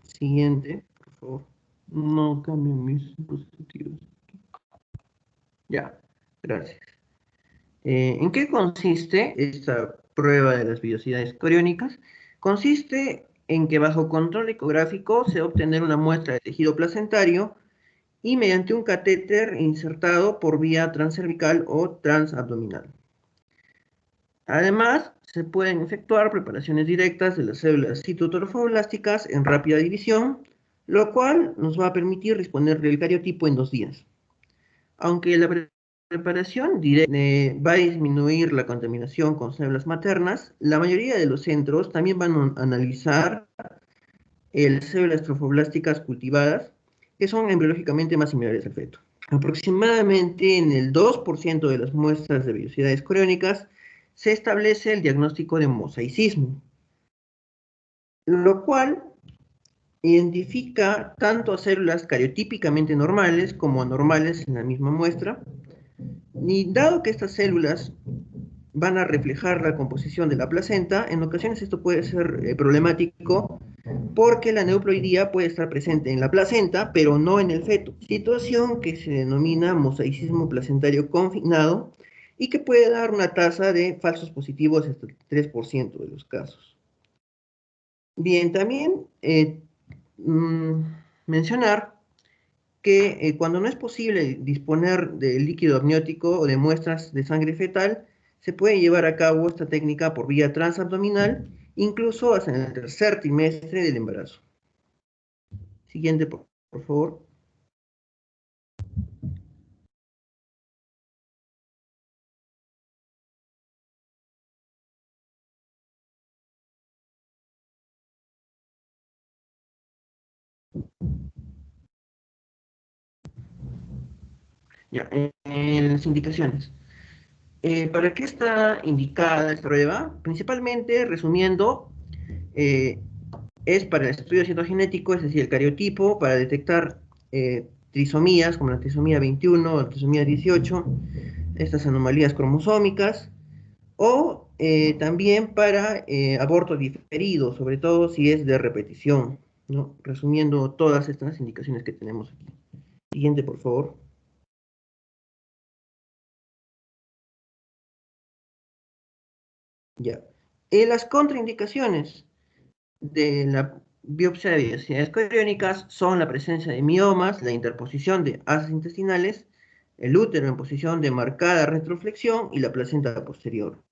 Siguiente, por favor. No cambien mis dispositivos. Ya, gracias. ¿En qué consiste esta prueba de las vellosidades coriónicas? Consiste en que bajo control ecográfico se obtener una muestra de tejido placentario y mediante un catéter insertado por vía transcervical o transabdominal. Además, se pueden efectuar preparaciones directas de las células citotrofoblásticas en rápida división, lo cual nos va a permitir disponer del cariotipo en 2 días. Aunque la preparación directa va a disminuir la contaminación con células maternas, la mayoría de los centros también van a analizar las células trofoblásticas cultivadas, que son embriológicamente más similares al feto. Aproximadamente en el 2% de las muestras de vellosidades coriónicas se establece el diagnóstico de mosaicismo, lo cual identifica tanto a células cariotípicamente normales como anormales en la misma muestra, y dado que estas células van a reflejar la composición de la placenta, en ocasiones esto puede ser problemático porque la neuploidía puede estar presente en la placenta, pero no en el feto, situación que se denomina mosaicismo placentario confinado y que puede dar una tasa de falsos positivos hasta el 3% de los casos. Bien, también mencionar que cuando no es posible disponer de líquido amniótico o de muestras de sangre fetal, se puede llevar a cabo esta técnica por vía transabdominal, incluso hasta en el tercer trimestre del embarazo. Siguiente, por favor. Ya, en las indicaciones. ¿Para qué está indicada esta prueba? Principalmente, resumiendo, es para el estudio citogenético, es decir, el cariotipo, para detectar trisomías, como la trisomía 21 o la trisomía 18, estas anomalías cromosómicas, o también para aborto diferido, sobre todo si es de repetición, ¿no? Resumiendo todas estas indicaciones que tenemos aquí. Siguiente, por favor. Ya. Las contraindicaciones de la biopsia de vellosidades coriónicas son la presencia de miomas, la interposición de asas intestinales, el útero en posición de marcada retroflexión y la placenta posterior.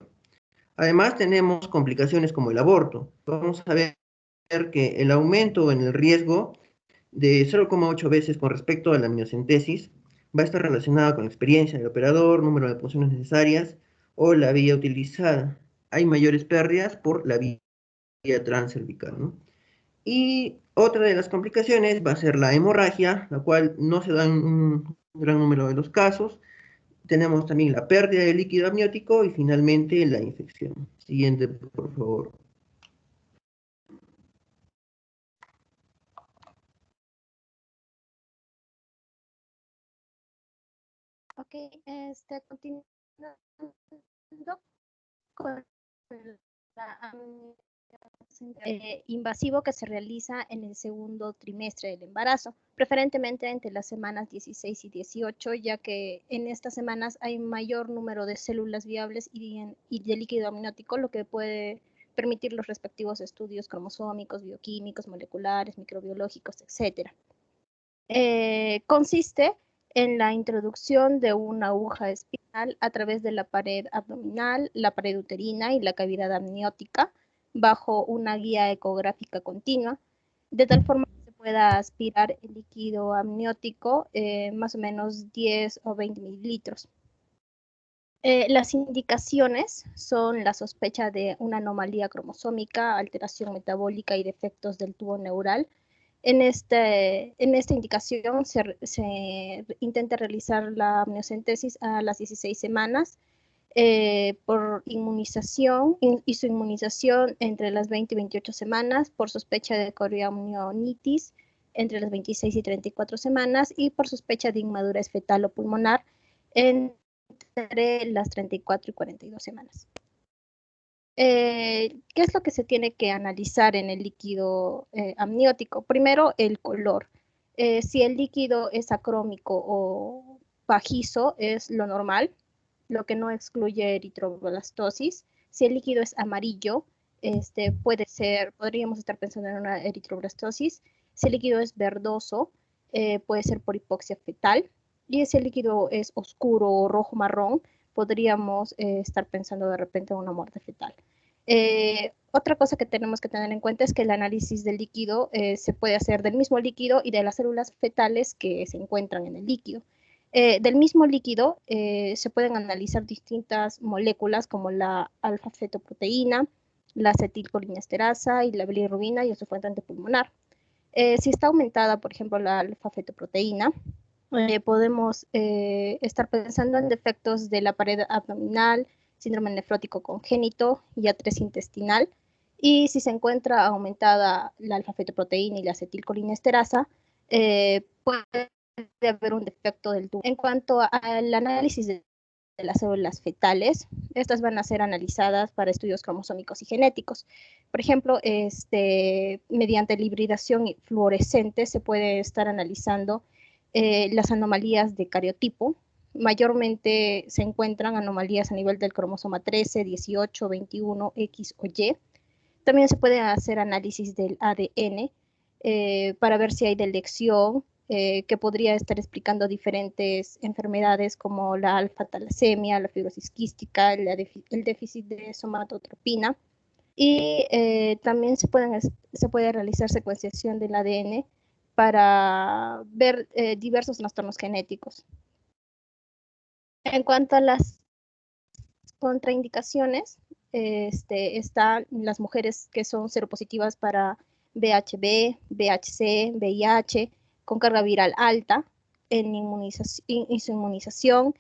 Además, tenemos complicaciones como el aborto. Vamos a ver que el aumento en el riesgo de 0,8 veces con respecto a la amniocentesis va a estar relacionada con la experiencia del operador, número de punciones necesarias o la vía utilizada. Hay mayores pérdidas por la vía transcervical, ¿no? Y otra de las complicaciones va a ser la hemorragia, la cual no se da en un gran número de los casos. Tenemos también la pérdida de líquido amniótico y finalmente la infección. Siguiente, por favor. Ok, continuando con la invasivo que se realiza en el segundo trimestre del embarazo, preferentemente entre las semanas 16 y 18, ya que en estas semanas hay mayor número de células viables y de líquido amniótico, lo que puede permitir los respectivos estudios cromosómicos, bioquímicos, moleculares, microbiológicos, etc. Consiste en la introducción de una aguja espinal a través de la pared abdominal, la pared uterina y la cavidad amniótica bajo una guía ecográfica continua, de tal forma que se pueda aspirar el líquido amniótico, más o menos 10 o 20 mililitros. Las indicaciones son la sospecha de una anomalía cromosómica, alteración metabólica y defectos del tubo neural. En esta indicación se intenta realizar la amniocentesis a las 16 semanas por inmunización, hizo inmunización entre las 20 y 28 semanas por sospecha de corioamnionitis entre las 26 y 34 semanas y por sospecha de inmadurez fetal o pulmonar entre las 34 y 42 semanas. ¿Qué es lo que se tiene que analizar en el líquido amniótico? Primero, el color. Si el líquido es acrómico o pajizo, es lo normal, lo que no excluye eritroblastosis. Si el líquido es amarillo, podríamos estar pensando en una eritroblastosis. Si el líquido es verdoso, puede ser por hipoxia fetal. Y si el líquido es oscuro o rojo-marrón, podríamos estar pensando de repente en una muerte fetal. Otra cosa que tenemos que tener en cuenta es que el análisis del líquido se puede hacer del mismo líquido y de las células fetales que se encuentran en el líquido. Del mismo líquido se pueden analizar distintas moléculas como la alfa-fetoproteína, la acetilcolinesterasa y la bilirrubina y el surfactante pulmonar. Si está aumentada, por ejemplo, la alfa-fetoproteína, podemos estar pensando en defectos de la pared abdominal, síndrome nefrótico congénito y A3 intestinal. Y si se encuentra aumentada la alfa-fetoproteína y la acetilcolinesterasa, puede haber un defecto del tubo. En cuanto al análisis de las células fetales, estas van a ser analizadas para estudios cromosómicos y genéticos. Por ejemplo, mediante la hibridación fluorescente se puede estar analizando las anomalías de cariotipo. Mayormente se encuentran anomalías a nivel del cromosoma 13, 18, 21, X o Y. También se puede hacer análisis del ADN para ver si hay delección, que podría estar explicando diferentes enfermedades como la alfa-talasemia, la fibrosis quística, el déficit de somatotropina. Y también se puede realizar secuenciación del ADN para ver diversos trastornos genéticos. En cuanto a las contraindicaciones, están las mujeres que son seropositivas para VHB, VHC, VIH, con carga viral alta, en inmunización,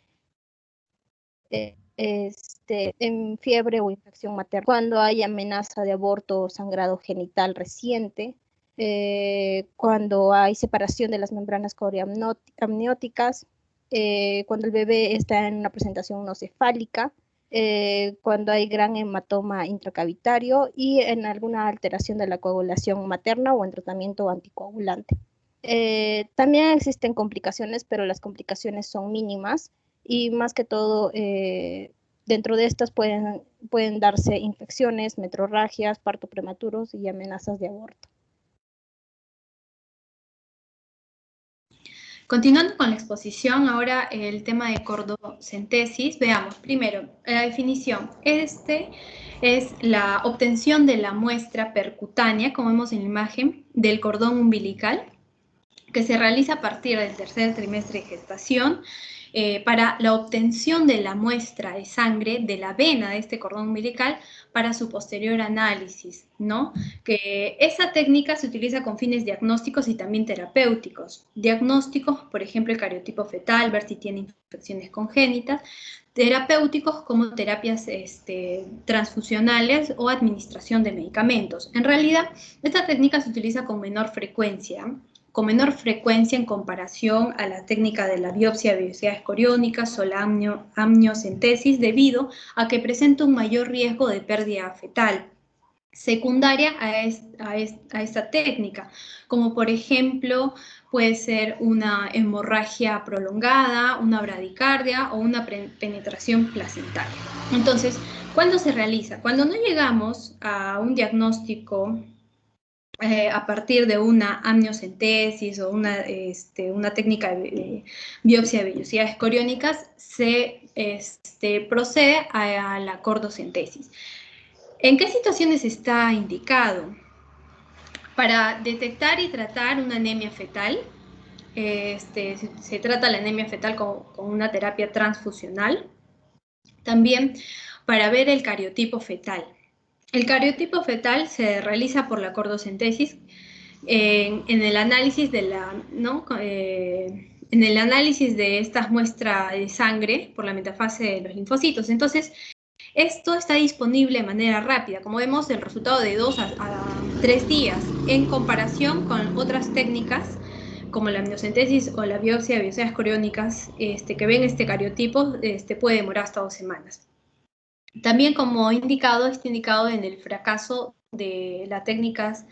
en fiebre o infección materna, cuando hay amenaza de aborto o sangrado genital reciente, cuando hay separación de las membranas coreamnióticas, cuando el bebé está en una presentación no cefálica, cuando hay gran hematoma intracavitario y en alguna alteración de la coagulación materna o en tratamiento anticoagulante. También existen complicaciones, pero las complicaciones son mínimas y más que todo dentro de estas pueden darse infecciones, metrorragias, parto prematuros y amenazas de aborto. Continuando con la exposición, ahora el tema de cordocentesis. Veamos primero la definición. Este es la obtención de la muestra percutánea, como vemos en la imagen, del cordón umbilical, que se realiza a partir del tercer trimestre de gestación para la obtención de la muestra de sangre de la vena de este cordón umbilical para su posterior análisis, ¿no? Que esa técnica se utiliza con fines diagnósticos y también terapéuticos. Diagnósticos, por ejemplo, el cariotipo fetal, ver si tiene infecciones congénitas. Terapéuticos como terapias transfusionales o administración de medicamentos. En realidad, esta técnica se utiliza con menor frecuencia en comparación a la técnica de la biopsia de vellosidades coriónicas o la amniocentesis, debido a que presenta un mayor riesgo de pérdida fetal secundaria a esta técnica, como por ejemplo puede ser una hemorragia prolongada, una bradicardia o una penetración placentaria. Entonces, ¿cuándo se realiza? Cuando no llegamos a un diagnóstico a partir de una amniocentesis o una técnica de biopsia de vellosidades coriónicas, se procede a la cordocentesis. ¿En qué situaciones está indicado? Para detectar y tratar una anemia fetal, se trata la anemia fetal con una terapia transfusional. También para ver el cariotipo fetal. El cariotipo fetal se realiza por la cordocentesis en el análisis de en el análisis de estas muestras de sangre por la metafase de los linfocitos. Entonces, esto está disponible de manera rápida. Como vemos, el resultado de 2 a 3 días, en comparación con otras técnicas como la amniocentesis o la biopsia de vellosidades coriónicas que ven este cariotipo, puede demorar hasta 2 semanas. También, como indicado, está indicado en el fracaso de las técnicas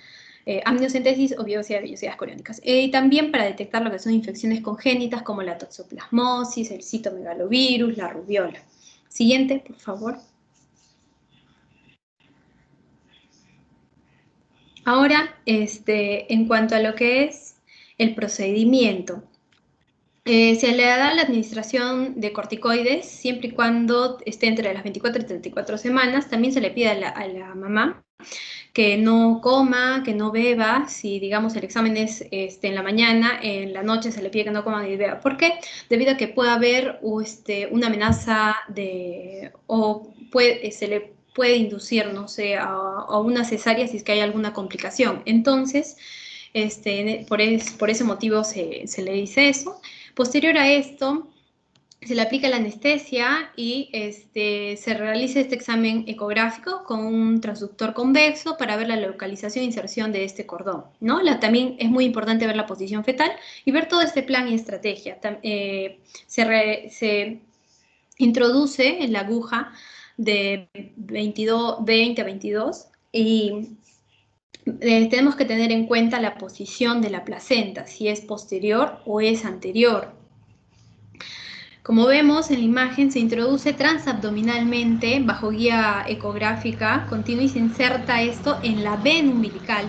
amniocentesis o biopsia de vellosidades coriónicas. Y también para detectar lo que son infecciones congénitas como la toxoplasmosis, el citomegalovirus, la rubiola. Siguiente, por favor. Ahora, en cuanto a lo que es el procedimiento, se le da la administración de corticoides siempre y cuando esté entre las 24 y 34 semanas. También se le pide a la mamá que no coma, que no beba. Si, digamos, el examen es en la mañana, en la noche se le pide que no coma ni beba. ¿Por qué? Debido a que puede haber una amenaza o se le puede inducir, no sé, a una cesárea si es que hay alguna complicación. Entonces, por ese motivo se le dice eso. Posterior a esto, se le aplica la anestesia y se realiza este examen ecográfico con un transductor convexo para ver la localización e inserción de este cordón, ¿no? También es muy importante ver la posición fetal y ver todo este plan y estrategia. Se introduce en la aguja de 20 a 22 y tenemos que tener en cuenta la posición de la placenta, si es posterior o es anterior. Como vemos en la imagen, se introduce transabdominalmente bajo guía ecográfica continua y se inserta esto en la vena umbilical.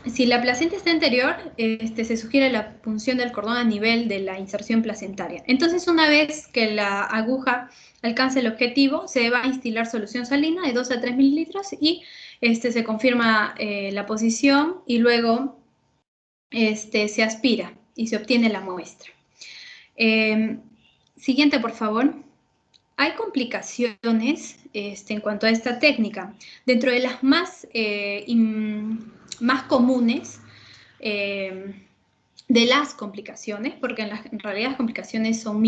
Si la placenta está anterior, se sugiere la punción del cordón a nivel de la inserción placentaria. Entonces, una vez que la aguja alcance el objetivo, se va a instilar solución salina de 2 a 3 mililitros y se confirma la posición y luego se aspira y se obtiene la muestra. Siguiente, por favor. Hay complicaciones en cuanto a esta técnica. Dentro de las más comunes de las complicaciones, porque en realidad las complicaciones son,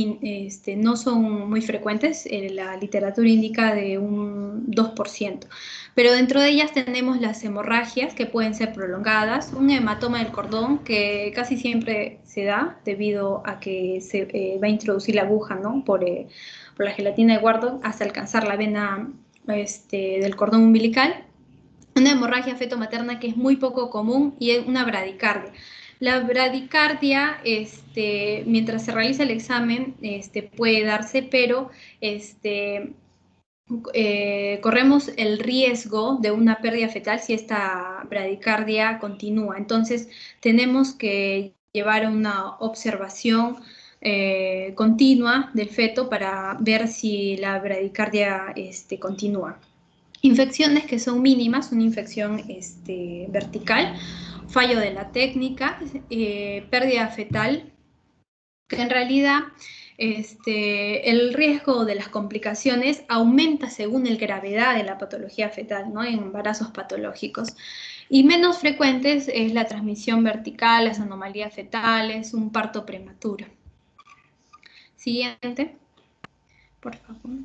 no son muy frecuentes, la literatura indica de un 2%, pero dentro de ellas tenemos las hemorragias que pueden ser prolongadas, un hematoma del cordón que casi siempre se da debido a que se va a introducir la aguja, ¿no? por la gelatina de Wharton hasta alcanzar la vena del cordón umbilical. Una hemorragia feto-materna que es muy poco común y es una bradicardia. La bradicardia, mientras se realiza el examen, puede darse, pero corremos el riesgo de una pérdida fetal si esta bradicardia continúa. Entonces, tenemos que llevar una observación continua del feto para ver si la bradicardia continúa. Infecciones que son mínimas, una infección vertical, fallo de la técnica, pérdida fetal, que en realidad el riesgo de las complicaciones aumenta según la gravedad de la patología fetal, ¿no? En embarazos patológicos. Y menos frecuentes es la transmisión vertical, las anomalías fetales, un parto prematuro. Siguiente, por favor.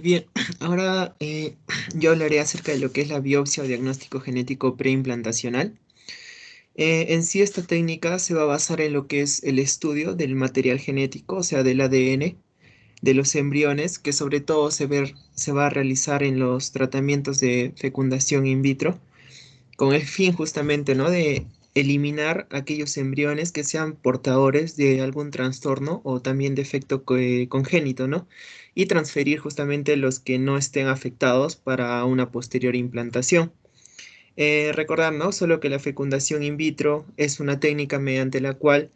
Bien, ahora yo hablaré acerca de lo que es la biopsia o diagnóstico genético preimplantacional. En sí esta técnica se va a basar en lo que es el estudio del material genético, o sea, del ADN, de los embriones, que sobre todo se va a realizar en los tratamientos de fecundación in vitro, con el fin justamente, ¿no?, de eliminar aquellos embriones que sean portadores de algún trastorno o también defecto congénito, ¿no? Y transferir justamente los que no estén afectados para una posterior implantación. Recordar, ¿no?, solo que la fecundación in vitro es una técnica mediante la cual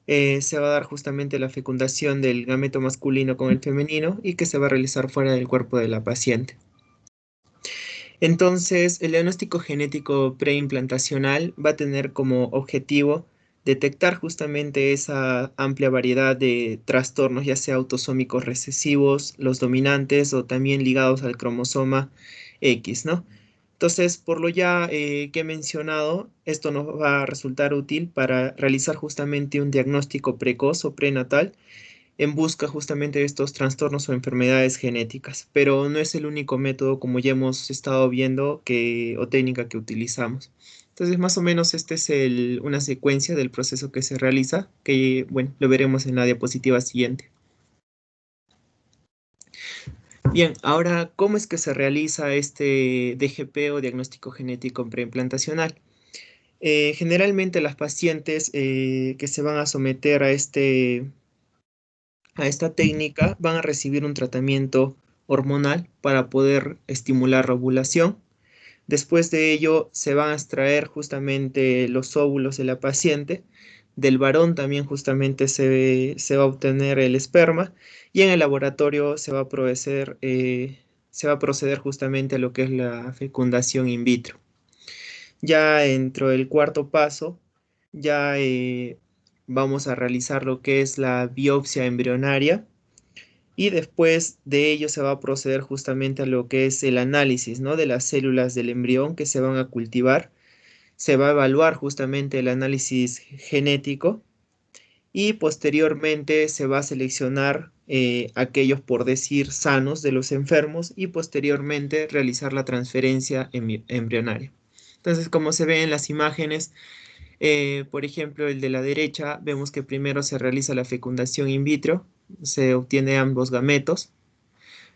se va a dar justamente la fecundación del gameto masculino con el femenino y que se va a realizar fuera del cuerpo de la paciente. Entonces, el diagnóstico genético preimplantacional va a tener como objetivo detectar justamente esa amplia variedad de trastornos, ya sea autosómicos recesivos, los dominantes o también ligados al cromosoma X, ¿no? Entonces, por lo ya que he mencionado, esto nos va a resultar útil para realizar justamente un diagnóstico precoz o prenatal en busca justamente de estos trastornos o enfermedades genéticas, pero no es el único método, como ya hemos estado viendo, o técnica que utilizamos. Entonces, más o menos esta es una secuencia del proceso que se realiza, que, bueno, lo veremos en la diapositiva siguiente. Bien, ahora, ¿cómo es que se realiza este DGP o diagnóstico genético preimplantacional? Generalmente las pacientes que se van a someter a esta técnica van a recibir un tratamiento hormonal para poder estimular la ovulación. Después de ello se van a extraer justamente los óvulos de la paciente. Del varón también justamente se va a obtener el esperma y en el laboratorio se va a proceder justamente a lo que es la fecundación in vitro. Ya dentro del cuarto paso, ya vamos a realizar lo que es la biopsia embrionaria y después de ello se va a proceder justamente a lo que es el análisis, ¿no?, de las células del embrión que se van a cultivar. Se va a evaluar justamente el análisis genético y posteriormente se va a seleccionar aquellos, por decir, sanos de los enfermos y posteriormente realizar la transferencia embrionaria. Entonces, como se ve en las imágenes, por ejemplo, el de la derecha, vemos que primero se realiza la fecundación in vitro, se obtiene ambos gametos.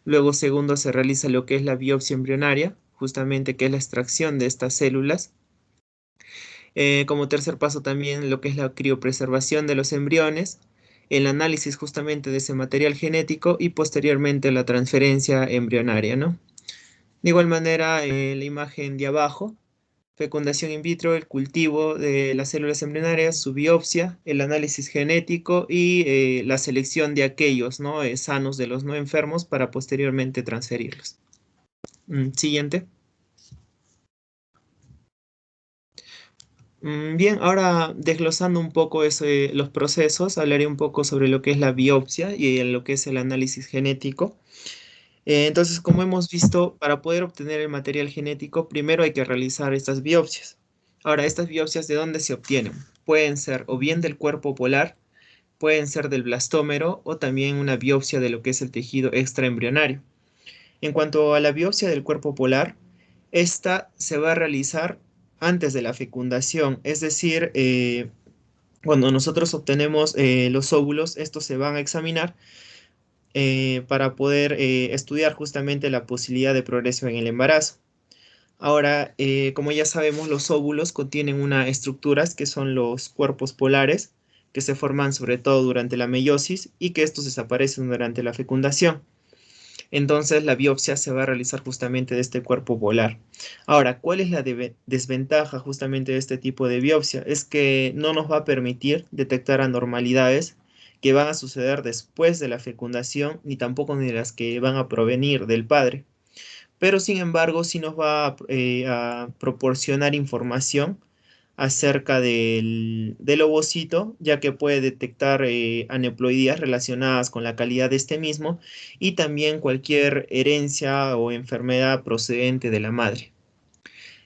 Luego, segundo, se realiza lo que es la biopsia embrionaria, justamente, que es la extracción de estas células. Como tercer paso también lo que es la criopreservación de los embriones, el análisis justamente de ese material genético y posteriormente la transferencia embrionaria, ¿no? De igual manera, la imagen de abajo, fecundación in vitro, el cultivo de las células embrionarias, su biopsia, el análisis genético y la selección de aquellos, ¿no? Sanos de los no enfermos para posteriormente transferirlos. Siguiente. Bien, ahora desglosando un poco los procesos, hablaré un poco sobre lo que es la biopsia y lo que es el análisis genético. Entonces, como hemos visto, para poder obtener el material genético, primero hay que realizar estas biopsias. Ahora, ¿estas biopsias de dónde se obtienen? Pueden ser o bien del cuerpo polar, pueden ser del blastómero o también una biopsia de lo que es el tejido extraembrionario. En cuanto a la biopsia del cuerpo polar, esta se va a realizar antes de la fecundación, es decir, cuando nosotros obtenemos los óvulos, estos se van a examinar para poder estudiar justamente la posibilidad de progreso en el embarazo. Ahora, como ya sabemos, los óvulos contienen unas estructuras que son los cuerpos polares, que se forman sobre todo durante la meiosis y que estos desaparecen durante la fecundación. Entonces la biopsia se va a realizar justamente de este cuerpo polar. Ahora, ¿cuál es la desventaja justamente de este tipo de biopsia? Es que no nos va a permitir detectar anormalidades que van a suceder después de la fecundación, ni tampoco ni las que van a provenir del padre. Pero sin embargo, sí nos va a proporcionar información acerca del ovocito, ya que puede detectar aneuploidías relacionadas con la calidad de este mismo y también cualquier herencia o enfermedad procedente de la madre.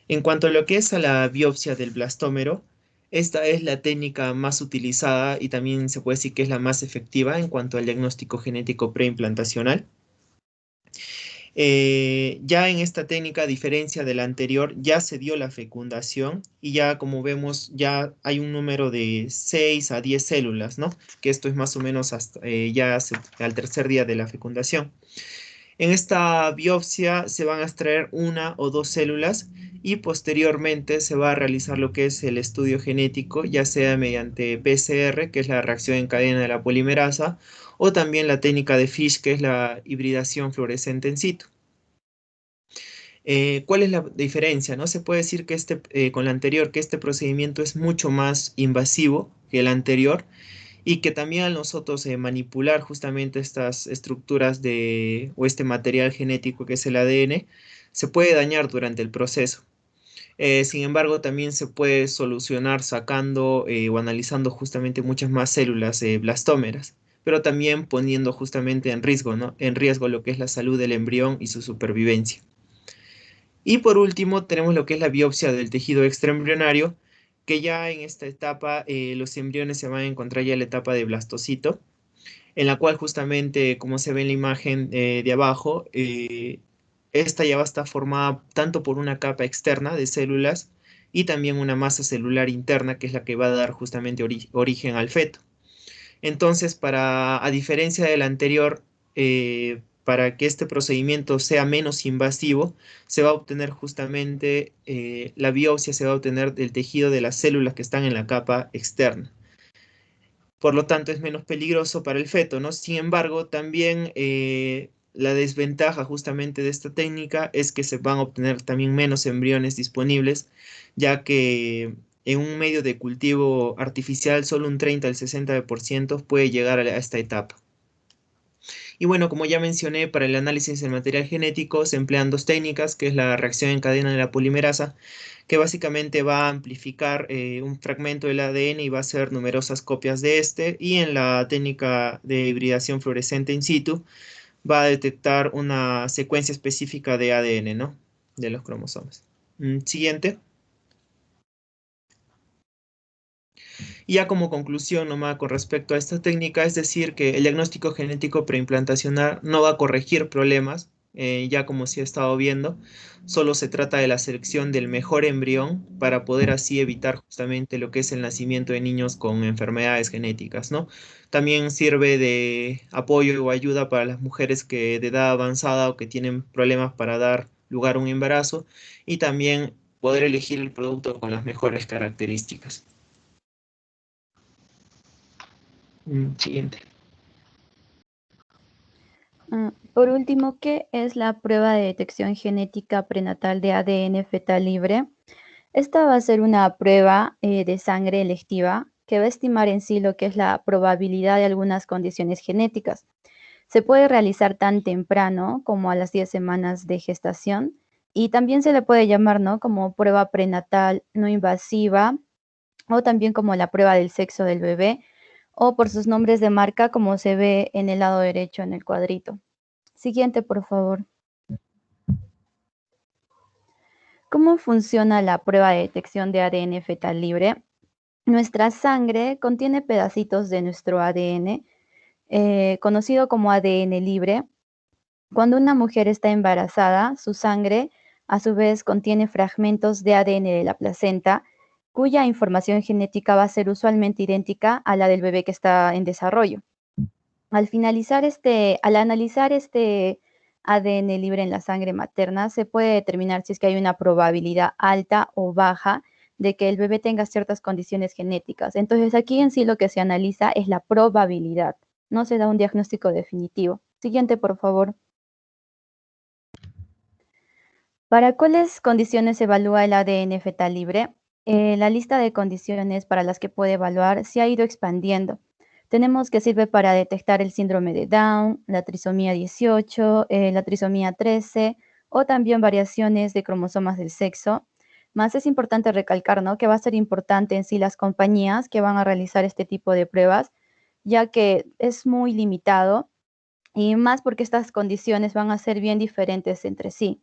En cuanto a lo que es a la biopsia del blastómero, esta es la técnica más utilizada y también se puede decir que es la más efectiva en cuanto al diagnóstico genético preimplantacional. Ya en esta técnica, a diferencia de la anterior, ya se dio la fecundación y ya como vemos ya hay un número de 6 a 10 células, ¿no? Que esto es más o menos hasta, al tercer día de la fecundación. En esta biopsia se van a extraer 1 o 2 células y posteriormente se va a realizar lo que es el estudio genético, ya sea mediante PCR, que es la reacción en cadena de la polimerasa, o también la técnica de Fish, que es la hibridación fluorescente in situ. ¿Cuál es la diferencia? ¿No? Se puede decir que con la anterior, que este procedimiento es mucho más invasivo que el anterior y que también al nosotros manipular justamente estas estructuras o este material genético que es el ADN, se puede dañar durante el proceso. Sin embargo, también se puede solucionar sacando o analizando justamente muchas más células blastómeras, pero también poniendo justamente en riesgo, ¿no? En riesgo lo que es la salud del embrión y su supervivencia. Y por último, tenemos lo que es la biopsia del tejido extraembrionario, que ya en esta etapa los embriones se van a encontrar ya en la etapa de blastocito, en la cual justamente, como se ve en la imagen de abajo, esta ya va a estar formada tanto por una capa externa de células y también una masa celular interna, que es la que va a dar justamente origen al feto. Entonces, a diferencia del anterior, para que este procedimiento sea menos invasivo, se va a obtener justamente, la biopsia se va a obtener del tejido de las células que están en la capa externa. Por lo tanto, es menos peligroso para el feto, ¿no? Sin embargo, también la desventaja justamente de esta técnica es que se van a obtener también menos embriones disponibles, ya que en un medio de cultivo artificial solo un 30 al 60% puede llegar a esta etapa. Y bueno, como ya mencioné, para el análisis del material genético se emplean dos técnicas, que es la reacción en cadena de la polimerasa, que básicamente va a amplificar un fragmento del ADN y va a hacer numerosas copias de este, y en la técnica de hibridación fluorescente in situ va a detectar una secuencia específica de ADN, ¿no? De los cromosomas. Siguiente. Y ya como conclusión nomás con respecto a esta técnica, es decir, que el diagnóstico genético preimplantacional no va a corregir problemas, ya como se ha estado viendo, solo se trata de la selección del mejor embrión para poder así evitar justamente lo que es el nacimiento de niños con enfermedades genéticas, ¿no? También sirve de apoyo o ayuda para las mujeres que de edad avanzada o que tienen problemas para dar lugar un embarazo y también poder elegir el producto con las mejores características. Siguiente. Por último, ¿qué es la prueba de detección genética prenatal de ADN fetal libre? Esta va a ser una prueba de sangre electiva que va a estimar en sí lo que es la probabilidad de algunas condiciones genéticas. Se puede realizar tan temprano como a las 10 semanas de gestación y también se le puede llamar, ¿no?, como prueba prenatal no invasiva o también como la prueba del sexo del bebé o por sus nombres de marca como se ve en el lado derecho en el cuadrito. Siguiente, por favor. ¿Cómo funciona la prueba de detección de ADN fetal libre? Nuestra sangre contiene pedacitos de nuestro ADN, conocido como ADN libre. Cuando una mujer está embarazada, su sangre a su vez contiene fragmentos de ADN de la placenta, cuya información genética va a ser usualmente idéntica a la del bebé que está en desarrollo. Al analizar este ADN libre en la sangre materna, se puede determinar si es que hay una probabilidad alta o baja de que el bebé tenga ciertas condiciones genéticas. Entonces, aquí en sí lo que se analiza es la probabilidad. No se da un diagnóstico definitivo. Siguiente, por favor. ¿Para cuáles condiciones se evalúa el ADN fetal libre? La lista de condiciones para las que puede evaluar se ha ido expandiendo. Tenemos que sirve para detectar el síndrome de Down, la trisomía 18, la trisomía 13 o también variaciones de cromosomas del sexo. Más es importante recalcar, ¿no?, que va a ser importante en sí las compañías que van a realizar este tipo de pruebas, ya que es muy limitado y más porque estas condiciones van a ser bien diferentes entre sí.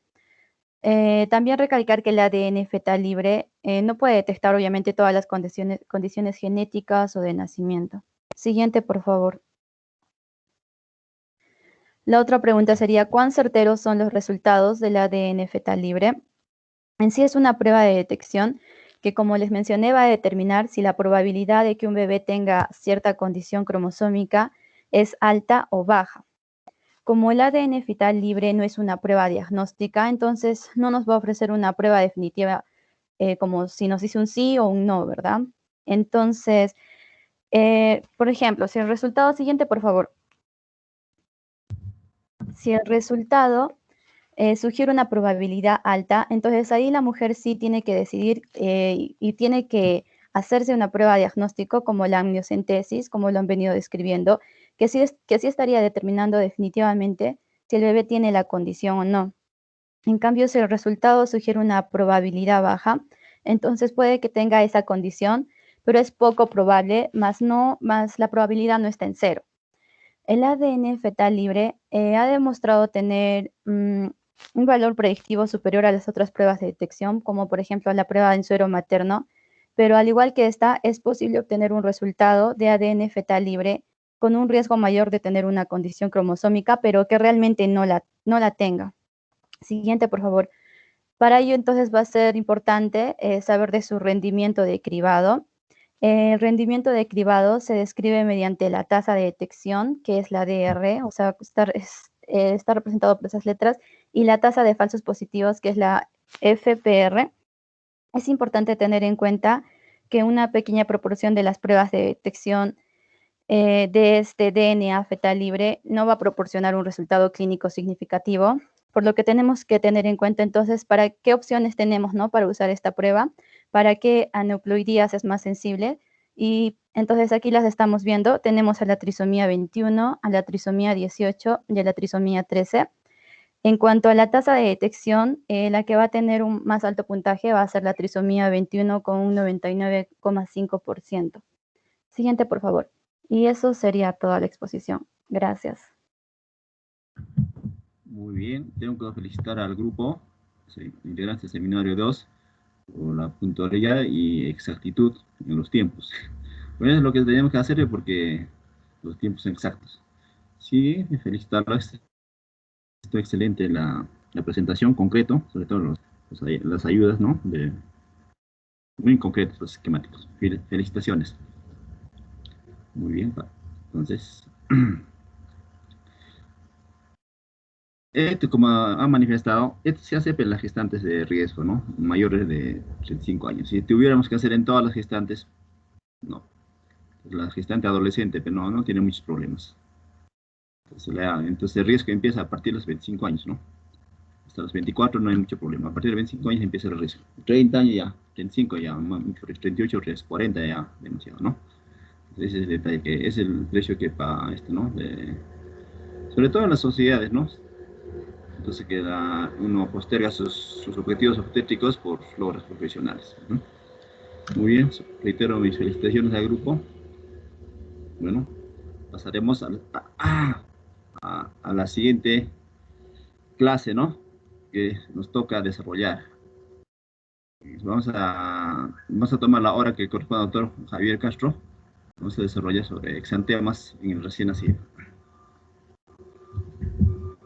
También recalcar que el ADN fetal libre no puede detectar obviamente todas las condiciones genéticas o de nacimiento. Siguiente, por favor. La otra pregunta sería, ¿cuán certeros son los resultados del ADN fetal libre? En sí es una prueba de detección que, como les mencioné, va a determinar si la probabilidad de que un bebé tenga cierta condición cromosómica es alta o baja. Como el ADN fetal libre no es una prueba diagnóstica, entonces no nos va a ofrecer una prueba definitiva como si nos dice un sí o un no, ¿verdad? Entonces, por ejemplo, si el resultado siguiente, por favor. Si el resultado sugiere una probabilidad alta, entonces ahí la mujer sí tiene que decidir y tiene que hacerse una prueba de diagnóstico como la amniocentesis, como lo han venido describiendo, que sí estaría determinando definitivamente si el bebé tiene la condición o no. En cambio, si el resultado sugiere una probabilidad baja, entonces puede que tenga esa condición, pero es poco probable, más la probabilidad no está en cero. El ADN fetal libre ha demostrado tener un valor predictivo superior a las otras pruebas de detección, como por ejemplo la prueba en suero materno, pero al igual que esta, es posible obtener un resultado de ADN fetal libre con un riesgo mayor de tener una condición cromosómica, pero que realmente no la tenga. Siguiente, por favor. Para ello, entonces, va a ser importante saber de su rendimiento de cribado. El rendimiento de cribado se describe mediante la tasa de detección, que es la DR, o sea, está representado por esas letras, y la tasa de falsos positivos, que es la FPR. Es importante tener en cuenta que una pequeña proporción de las pruebas de detección de este DNA fetal libre no va a proporcionar un resultado clínico significativo, por lo que tenemos que tener en cuenta entonces para qué opciones tenemos, ¿no?, para usar esta prueba, para qué aneuploidías es más sensible. Y entonces aquí las estamos viendo, tenemos a la trisomía 21, a la trisomía 18 y a la trisomía 13. En cuanto a la tasa de detección, la que va a tener un más alto puntaje va a ser la trisomía 21 con un 99,5%. Siguiente, por favor. Y eso sería toda la exposición. Gracias. Muy bien, tengo que felicitar al grupo, integrantes del seminario 2, por la puntualidad y exactitud en los tiempos. Bueno, es lo que tenemos que hacer porque los tiempos son exactos. Sí, felicitarlos. Esto excelente la presentación concreto, sobre todo las ayudas, ¿no? Muy concretos los esquemáticos. Felicitaciones. Muy bien, entonces Esto, como ha manifestado, esto se hace en las gestantes de riesgo, ¿no? Mayores de 35 años. Si tuviéramos que hacer en todas las gestantes, no. La gestante adolescente, pero no tiene muchos problemas. Entonces el riesgo empieza a partir de los 25 años, ¿no? Hasta los 24 no hay mucho problema. A partir de 25 años empieza el riesgo. 30 años ya, 35 ya, 38 riesgo, 40 ya, demasiado, ¿no? Ese es el detalle, que es el precio que paga esto, ¿no? Sobre todo en las sociedades, ¿no? Entonces uno posterga sus objetivos obstétricos por logros profesionales, ¿no? Muy bien, reitero mis felicitaciones al grupo. Bueno, pasaremos a la siguiente clase, ¿no? Que nos toca desarrollar. Vamos a tomar la hora que corresponde al doctor Javier Castro. Vamos a desarrollar sobre exantemas en el recién nacido.